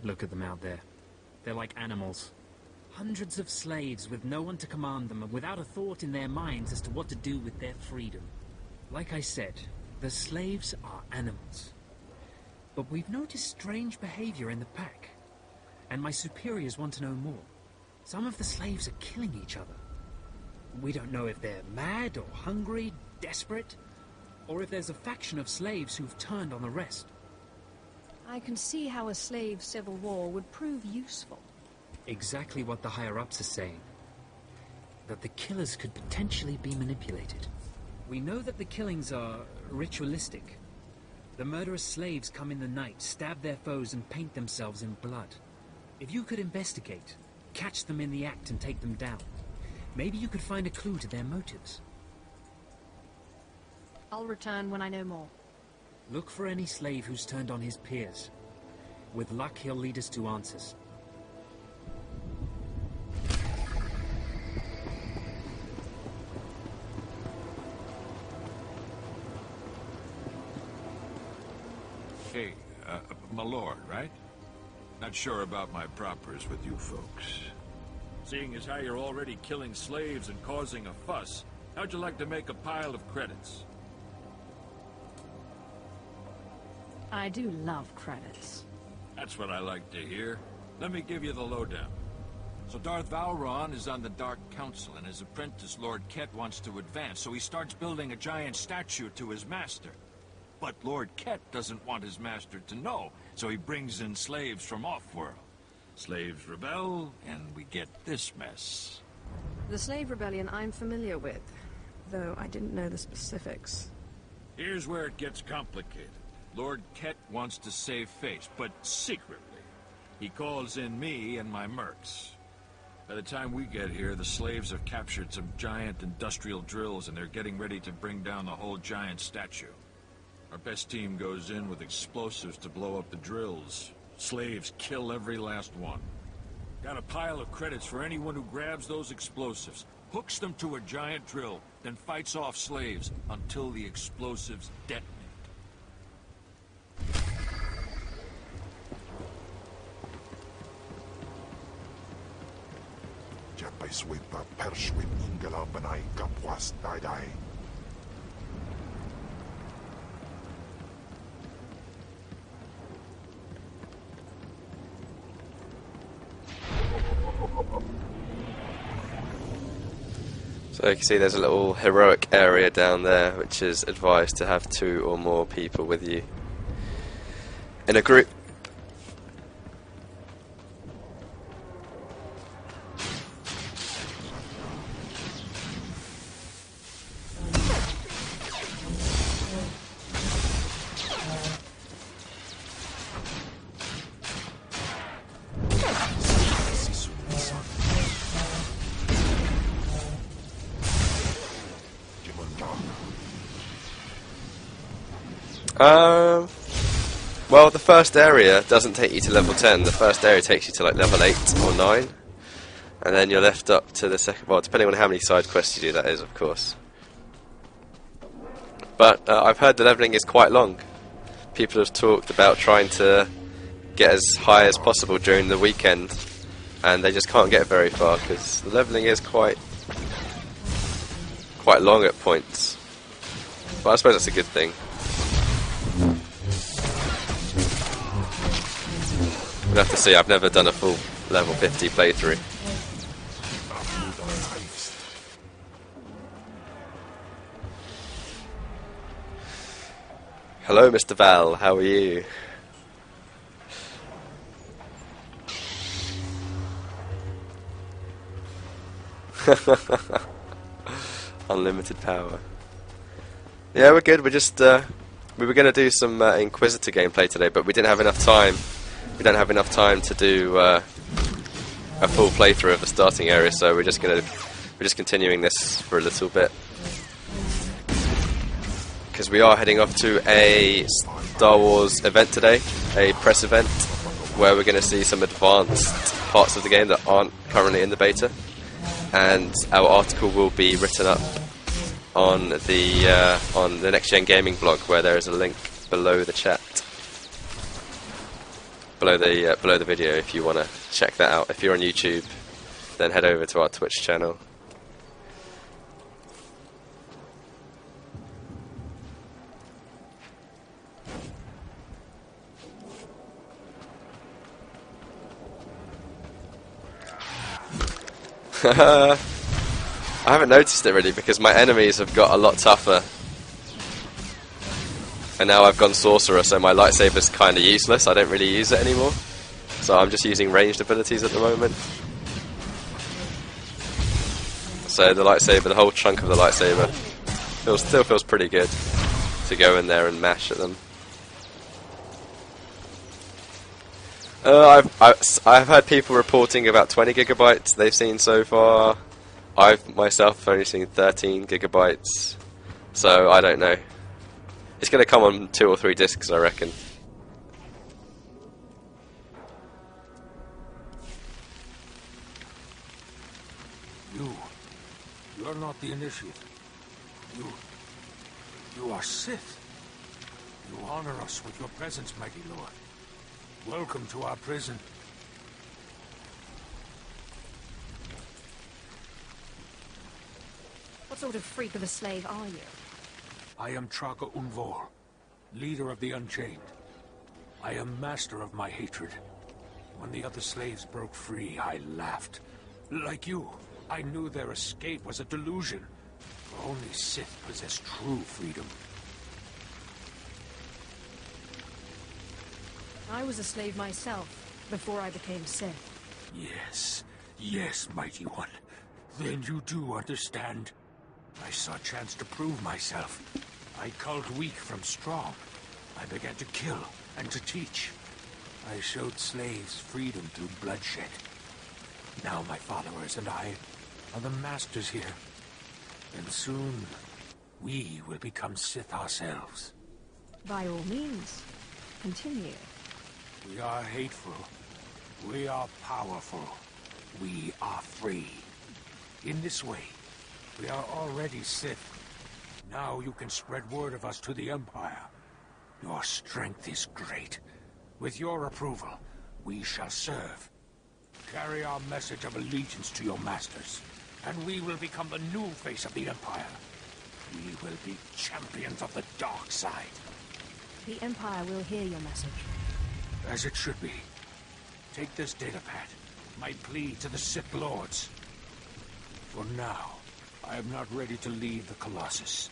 [SPEAKER 19] Look at them out there. They're like animals. Hundreds of slaves with no one to command them and without a thought in their minds as to what to do with their freedom. Like I said, the slaves are animals. But we've noticed strange behavior in the pack. And my superiors want to know more. Some of the slaves are killing each other. We don't know if they're mad or hungry, desperate, or if there's a faction of slaves who've turned on the rest.
[SPEAKER 2] I can see how a slave civil war would prove useful.
[SPEAKER 19] Exactly what the higher-ups are saying. That the killers could potentially be manipulated. We know that the killings are ritualistic. The murderous slaves come in the night, stab their foes and paint themselves in blood. If you could investigate, catch them in the act and take them down, maybe you could find a clue to their motives.
[SPEAKER 2] I'll return when I know more.
[SPEAKER 19] Look for any slave who's turned on his peers. With luck, he'll lead us to answers.
[SPEAKER 20] Hey, my lord, right? Not sure about my propers with you folks. Seeing as how you're already killing slaves and causing a fuss, how'd you like to make a pile of credits?
[SPEAKER 2] I do love credits.
[SPEAKER 20] That's what I like to hear. Let me give you the lowdown. So Darth Valron is on the Dark Council, and his apprentice, Lord Ket, wants to advance, so he starts building a giant statue to his master. But Lord Ket doesn't want his master to know, so he brings in slaves from off-world. Slaves rebel, and we get this mess.
[SPEAKER 2] The slave rebellion I'm familiar with, though I didn't know the specifics.
[SPEAKER 20] Here's where it gets complicated. Lord Ket wants to save face, but secretly. He calls in me and my mercs. By the time we get here, the slaves have captured some giant industrial drills, and they're getting ready to bring down the whole giant statue. Our best team goes in with explosives to blow up the drills. Slaves kill every last one. Got a pile of credits for anyone who grabs those explosives, hooks them to a giant drill, then fights off slaves until the explosives detonate.
[SPEAKER 9] Japeswita Pershwin Ingala Banai Kapwas Dai.
[SPEAKER 1] So you can see there's a little heroic area down there, which is advised to have 2 or more people with you in a group. Well, the first area doesn't take you to level 10. The first area takes you to like level 8 or 9. And then you're left up to the second, well, depending on how many side quests you do, that is, of course. But I've heard the leveling is quite long. People have talked about trying to get as high as possible during the weekend, and they just can't get very far because the leveling is quite long at points. But I suppose that's a good thing. We'll have to see. I've never done a full level 50 playthrough. Hello, Mr. Val. How are you? Unlimited power. Yeah, we're good. We're just we were going to do some Inquisitor gameplay today, but we didn't have enough time. We don't have enough time to do a full playthrough of the starting area, so we're just continuing this for a little bit, because we are heading off to a Star Wars event today, a press event, where we're going to see some advanced parts of the game that aren't currently in the beta, and our article will be written up on the Next Gen Gaming blog, where there is a link below the chat. Below the video, if you want to check that out. If you're on YouTube, then head over to our Twitch channel. I haven't noticed it really, because my enemies have got a lot tougher. And now I've gone sorcerer, so my lightsaber's kind of useless. I don't really use it anymore. So I'm just using ranged abilities at the moment. So the lightsaber, the whole chunk of the lightsaber, still feels pretty good to go in there and mash at them. I've heard people reporting about 20 gigabytes they've seen so far. I've myself only seen 13 gigabytes. So I don't know. It's going to come on 2 or 3 discs, I reckon.
[SPEAKER 15] You're not the initiate. You are Sith. You honor us with your presence, mighty lord. Welcome to our prison.
[SPEAKER 2] What sort of freak of a slave are you?
[SPEAKER 15] I am Traka Unvor, leader of the Unchained. I am master of my hatred. When the other slaves broke free, I laughed. Like you, I knew their escape was a delusion. For only Sith possess true freedom.
[SPEAKER 2] I was a slave myself, before I became Sith.
[SPEAKER 15] Yes, mighty one. Then you do understand. I saw a chance to prove myself. I culled weak from strong. I began to kill and to teach. I showed slaves freedom through bloodshed. Now my followers and I are the masters here. And soon, we will become Sith ourselves.
[SPEAKER 2] By all means, continue.
[SPEAKER 15] We are hateful. We are powerful. We are free. In this way, we are already Sith. Now you can spread word of us to the Empire. Your strength is great. With your approval, we shall serve. Carry our message of allegiance to your masters, and we will become the new face of the Empire. We will be champions of the dark side.
[SPEAKER 2] The Empire will hear your message.
[SPEAKER 15] As it should be. Take this datapad, my plea to the Sith Lords. For now, I am not ready to leave the Colossus.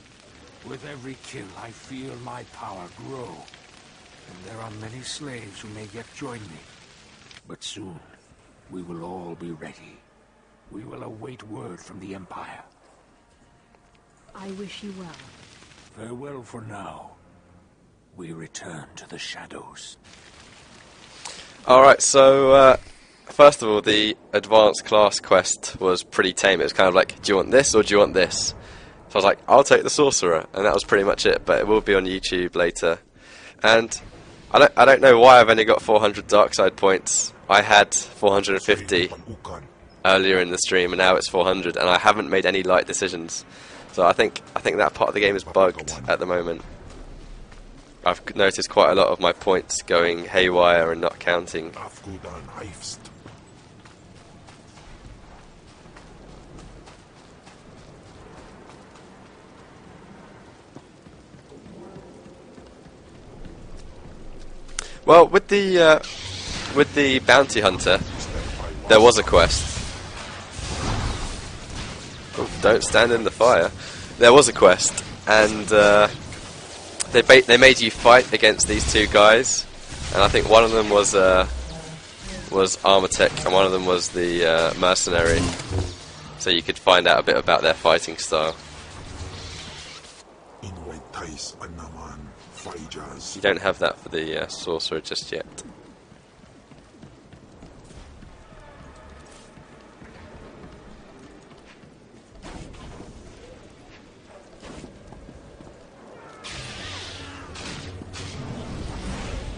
[SPEAKER 15] With every kill, I feel my power grow. And there are many slaves who may yet join me. But soon, we will all be ready. We will await word from the Empire.
[SPEAKER 2] I wish you well.
[SPEAKER 15] Farewell for now. We return to the shadows.
[SPEAKER 1] Alright, so first of all, the advanced class quest was pretty tame. It was kind of like, do you want this or do you want this? So I was like, I'll take the sorcerer, and that was pretty much it, but it will be on YouTube later. And I don't know why I've only got 400 dark side points. I had 450 earlier in the stream, and now it's 400, and I haven't made any light decisions. So I think that part of the game is bugged at the moment. I've noticed quite a lot of my points going haywire and not counting. Well, with the bounty hunter, there was a quest. Oh, don't stand in the fire. There was a quest, and they made you fight against these two guys, and I think one of them was Armatech, and one of them was the mercenary. So you could find out a bit about their fighting style. You don't have that for the sorcerer just yet.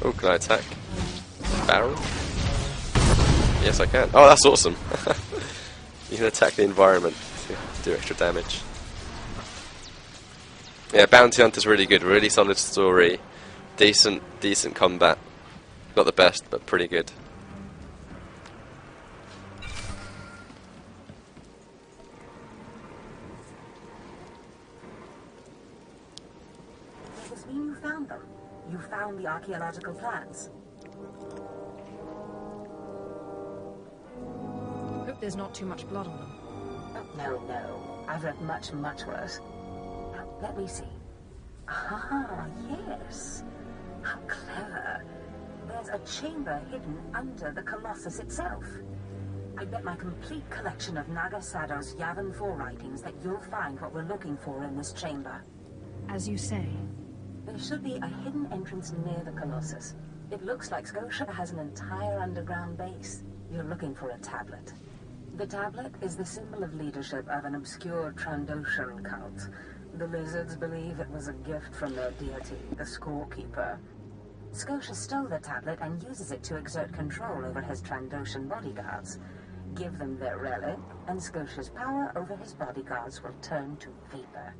[SPEAKER 1] Oh, can I attack? Barrel? Yes, I can. Oh, that's awesome. You can attack the environment to do extra damage. Yeah, Bounty Hunter's really good, really solid story, decent combat. Not the best, but pretty good.
[SPEAKER 12] Does this mean you found them? You found the archaeological plans?
[SPEAKER 2] Hope there's not too much blood on them.
[SPEAKER 12] Oh, no. I've read much, much worse. Let me see. Ah, yes. How clever. There's a chamber hidden under the Colossus itself. I bet my complete collection of Naga Sadow's Yavin 4 writings that you'll find what we're looking for in this chamber.
[SPEAKER 2] As you say.
[SPEAKER 12] There should be a hidden entrance near the Colossus. It looks like Scotia has an entire underground base. You're looking for a tablet. The tablet is the symbol of leadership of an obscure Trandoshan cult. The lizards believe it was a gift from their deity, the Scorekeeper. Scotia stole the tablet and uses it to exert control over his Trandoshan bodyguards. Give them their relic, and Scotia's power over his bodyguards will turn to vapor.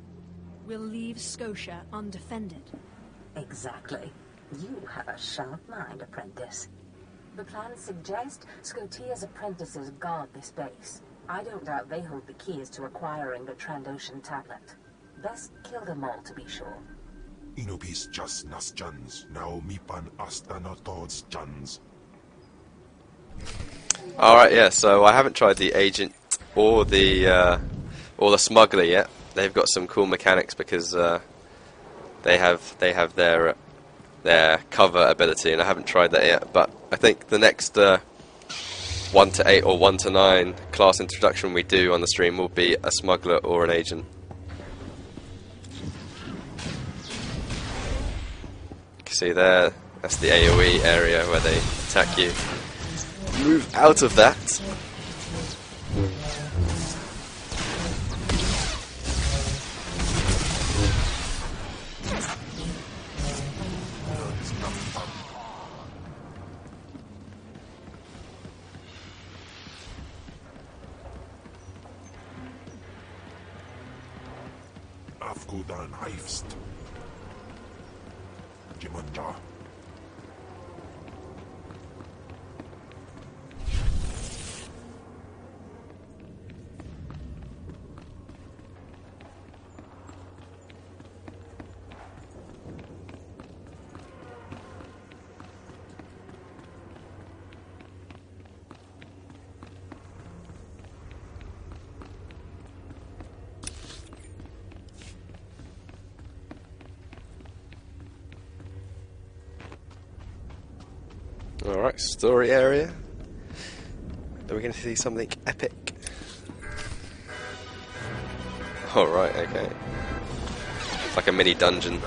[SPEAKER 8] We'll leave Scotia undefended.
[SPEAKER 12] Exactly. You have a sharp mind, apprentice. The plans suggest Scotia's apprentices guard this base. I don't doubt they hold the keys to acquiring the Trandoshan tablet. Best kill them all to be sure.
[SPEAKER 9] Inubis just nas jans, now mipan astana tods jans.
[SPEAKER 1] Alright, yeah, so I haven't tried the agent or the smuggler yet. They've got some cool mechanics because they have their cover ability, and I haven't tried that yet. But I think the next 1 to 8 or 1 to 9 class introduction we do on the stream will be a smuggler or an agent. You can see there, that's the AoE area where they attack you. Move out of that.
[SPEAKER 9] Afgudan Heifst. Jimanja.
[SPEAKER 1] Alright, story area. Are we going to see something epic? Alright, okay. It's like a mini dungeon.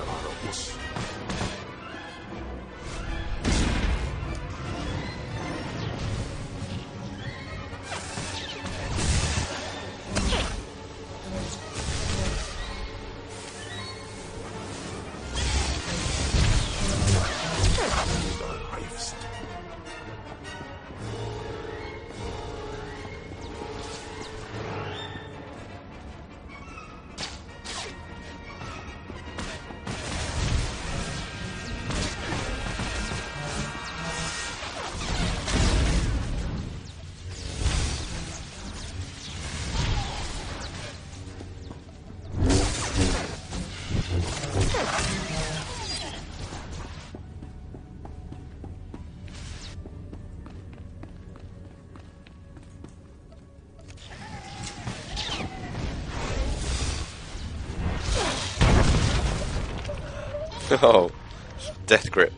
[SPEAKER 1] Oh, death grip.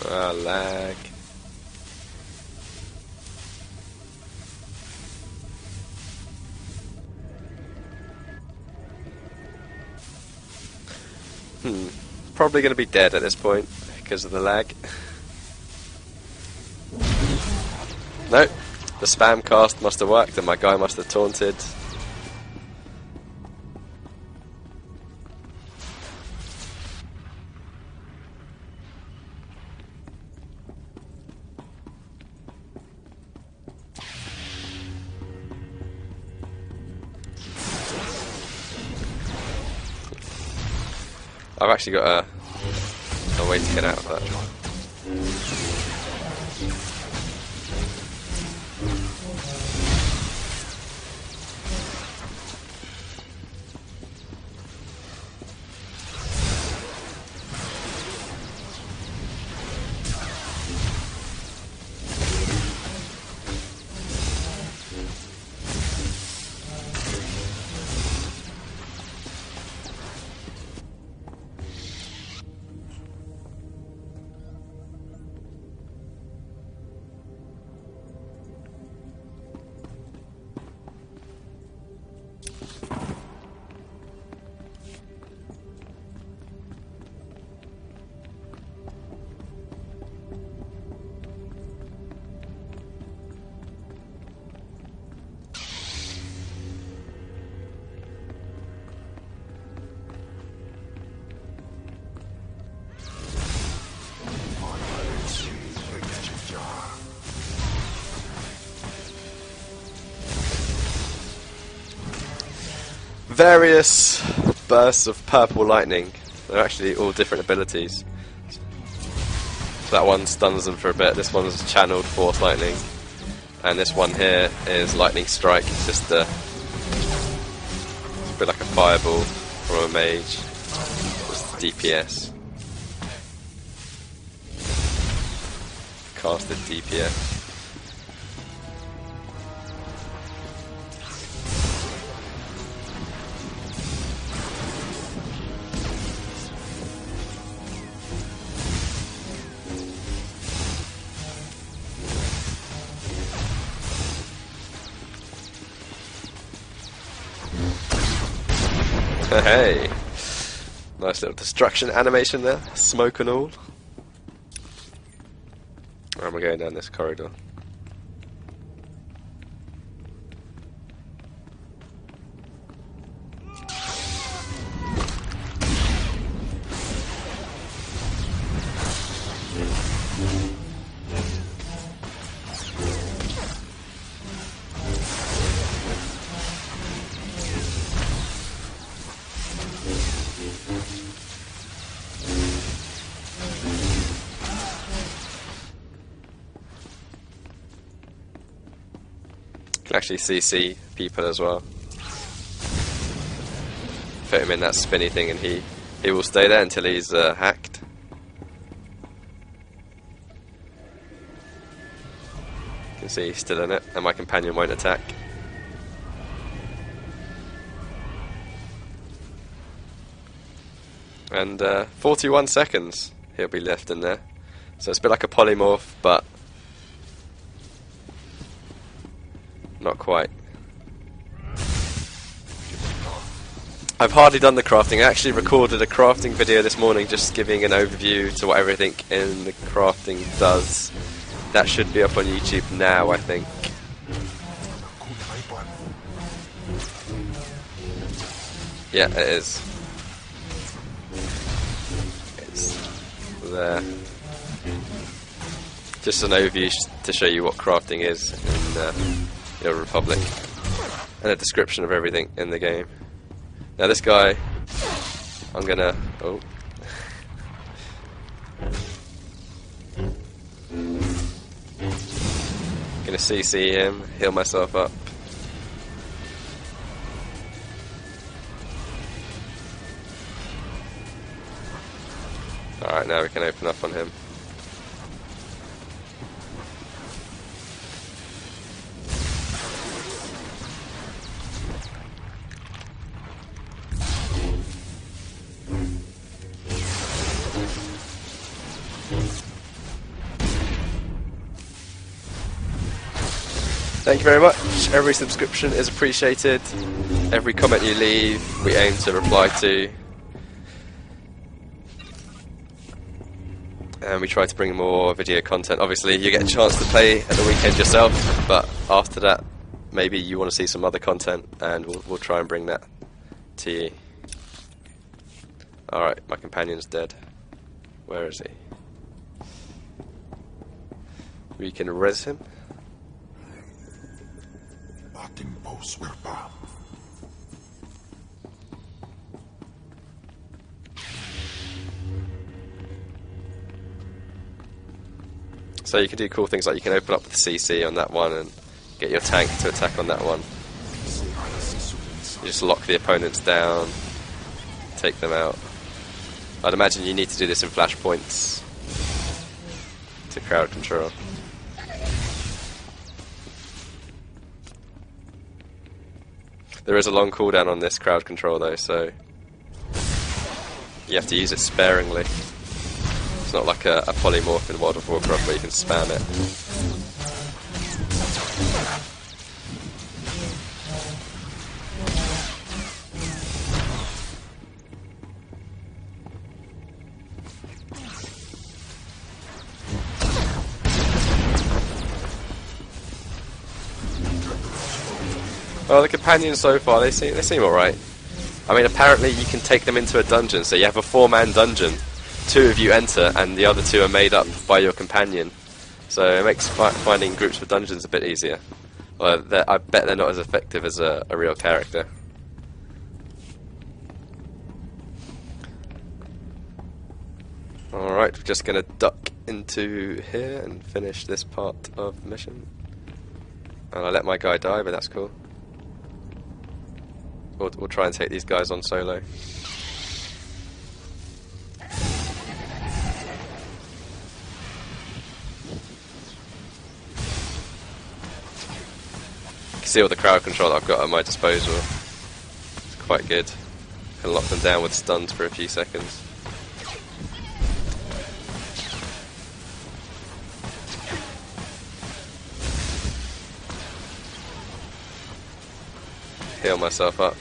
[SPEAKER 1] Ah, lag. Probably going to be dead at this point because of the lag. Nope, the spam cast must have worked and my guy must have taunted. I've actually got a way to get out of that. various bursts of purple lightning. They're actually all different abilities. So that one stuns them for a bit, this one's channeled force lightning, and this one here is lightning strike. It's just a bit like a fireball from a mage. Just DPS. Casted DPS. Hey, nice little destruction animation there, smoke and all. And we're going down this corridor. Can actually CC people as well. Put him in that spinny thing and he will stay there until he's hacked. You can see he's still in it and my companion won't attack. And 41 seconds he'll be left in there. So it's a bit like a polymorph, but not quite. I've hardly done the crafting. I actually recorded a crafting video this morning just giving an overview to what everything in the crafting does. That should be up on YouTube now, I think. Yeah, it is. It's there. Just an overview to show you what crafting is in Republic, and a description of everything in the game. Now this guy, I'm gonna gonna CC him, heal myself up. Alright, now we can open up on him. Thank you very much. Every subscription is appreciated. Every comment you leave, we aim to reply to. And we try to bring more video content. Obviously, you get a chance to play at the weekend yourself, but after that, maybe you want to see some other content, and we'll try and bring that to you. Alright, my companion's dead. Where is he? We can res him. So you can do cool things like you can open up the CC on that one and get your tank to attack on that one. You just lock the opponents down, take them out. I'd imagine you need to do this in flashpoints to crowd control. There is a long cooldown on this crowd control though, so you have to use it sparingly. It's not like a polymorph in World of Warcraft where you can spam it. Well, the companions so far, they seem alright. I mean, apparently you can take them into a dungeon, so you have a 4-man dungeon. 2 of you enter, and the other 2 are made up by your companion. So it makes finding groups for dungeons a bit easier. Well, I bet they're not as effective as a real character. Alright, we're just going to duck into here and finish this part of the mission. And I let my guy die, but that's cool. We'll try and take these guys on solo. You can see all the crowd control that I've got at my disposal. It's quite good. Can lock them down with stuns for a few seconds. Heal myself up.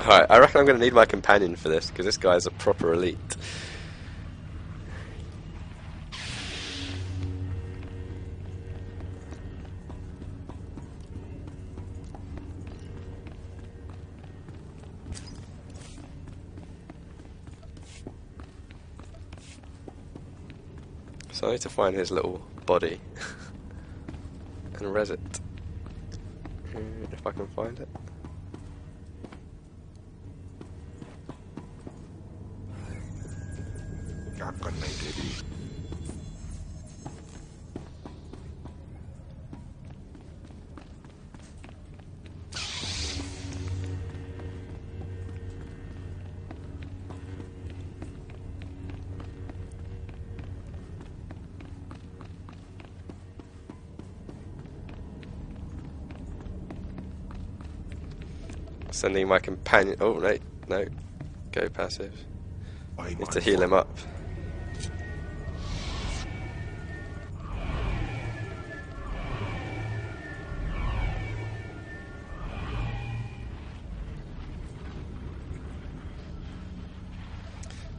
[SPEAKER 1] Alright, I reckon I'm going to need my companion for this, because this guy's a proper elite. So I need to find his little body and res it. If I can find it. Sending my companion. Oh, no. Go passive. Need to heal him up.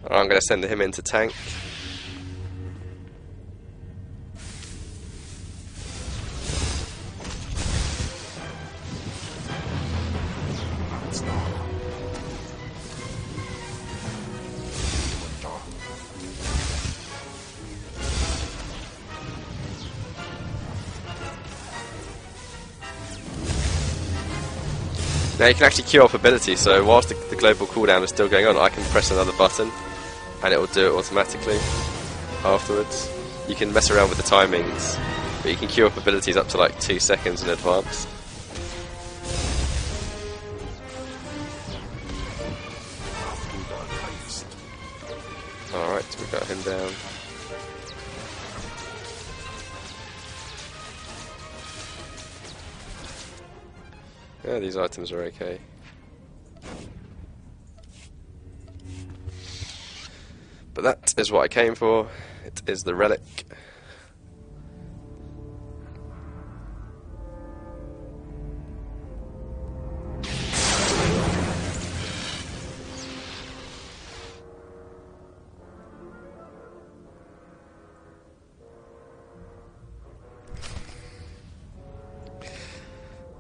[SPEAKER 1] I'm going to send him into tank. Now you can actually queue up ability, so whilst the global cooldown is still going on, I can press another button and it will do it automatically afterwards. You can mess around with the timings, but you can queue up abilities up to like 2 seconds in advance. Alright, we got him down. Yeah, these items are okay. But that is what I came for. It is the relic.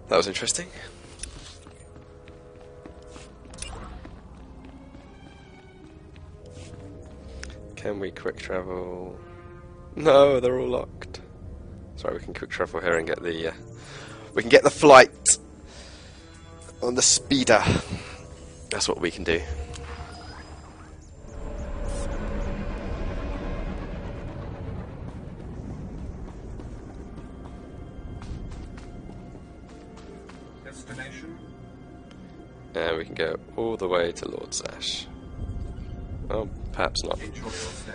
[SPEAKER 1] That was interesting. Can we quick travel? No, they're all locked. Sorry, we can quick travel here and get the we can get the flight on the speeder. That's what we can do.
[SPEAKER 16] Destination?
[SPEAKER 1] And we can go all the way to Lord Zash. Oh, perhaps not.
[SPEAKER 16] Enjoy your stay.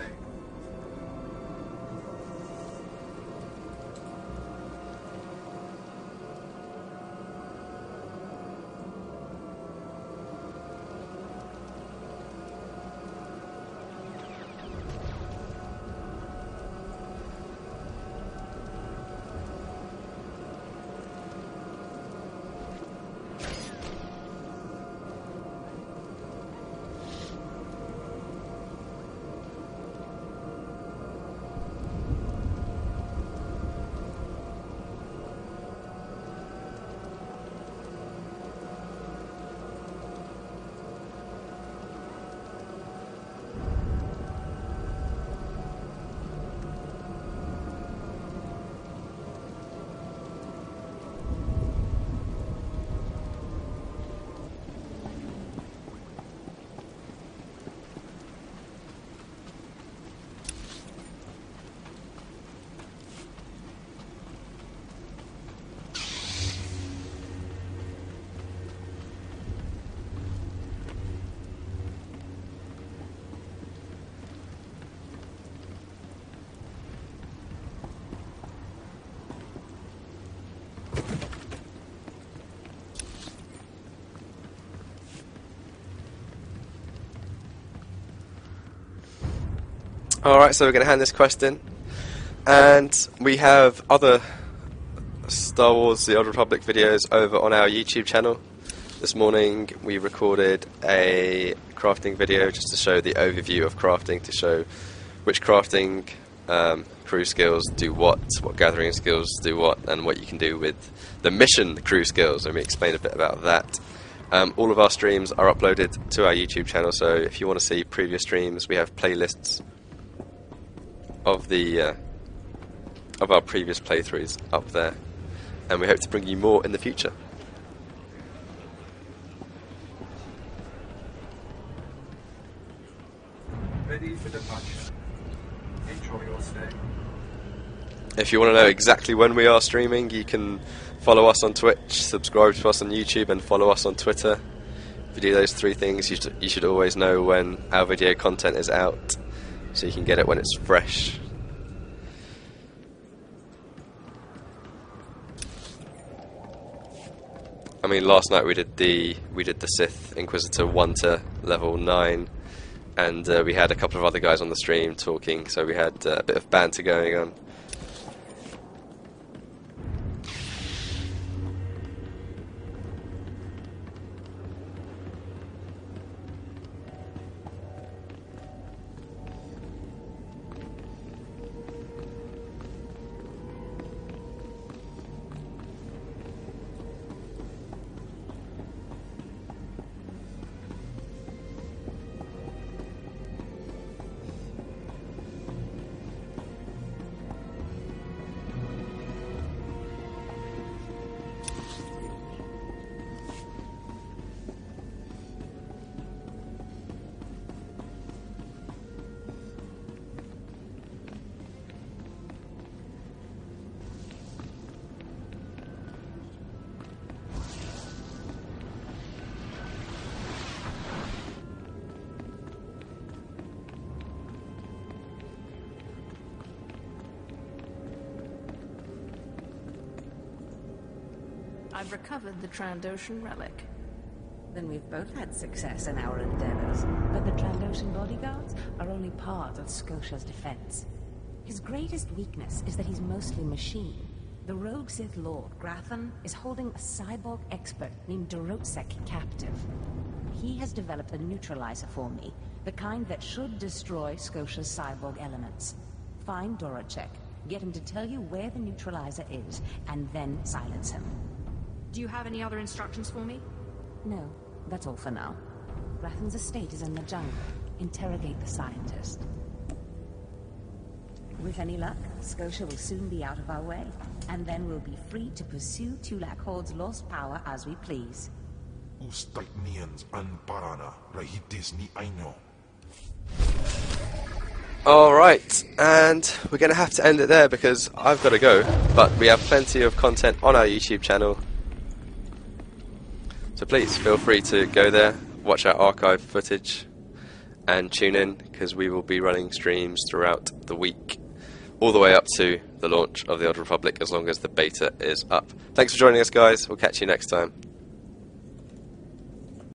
[SPEAKER 1] Alright, so we're going to hand this quest in. And we have other Star Wars The Old Republic videos over on our YouTube channel. This morning we recorded a crafting video just to show the overview of crafting, to show which crafting crew skills do what gathering skills do what, and what you can do with the mission crew skills, and we explained a bit about that. All of our streams are uploaded to our YouTube channel, so if you want to see previous streams, we have playlists of the of our previous playthroughs up there, and we hope to bring you more in the future.
[SPEAKER 16] Ready for departure. Enjoy your stay.
[SPEAKER 1] If you want to know exactly when we are streaming, you can follow us on Twitch, subscribe to us on YouTube, and follow us on Twitter. If you do those three things, you should always know when our video content is out, so you can get it when it's fresh. I mean, last night we did the Sith Inquisitor 1 to level 9, and we had a couple of other guys on the stream talking, so we had a bit of banter going on.
[SPEAKER 2] I've recovered the Trandoshan relic.
[SPEAKER 12] Then we've both had success in our endeavors, but the Trandoshan bodyguards are only part of Scotia's defense. His greatest weakness is that he's mostly machine. The rogue Sith Lord, Grathan, is holding a cyborg expert named Dorotsek captive. He has developed a neutralizer for me, the kind that should destroy Scotia's cyborg elements. Find Dorotsek, get him to tell you where the neutralizer is, and then silence him.
[SPEAKER 2] Do you have any other instructions for me?
[SPEAKER 12] No, that's all for now. Grathan's estate is in the jungle. Interrogate the scientist. With any luck, Scotia will soon be out of our way, and then we'll be free to pursue Tulak Horde's lost power as we please.
[SPEAKER 1] Alright, and we're going to have to end it there because I've got to go, but we have plenty of content on our YouTube channel. So please feel free to go there, watch our archive footage, and tune in because we will be running streams throughout the week, all the way up to the launch of the Old Republic, as long as the beta is up. Thanks for joining us, guys. We'll catch you next time.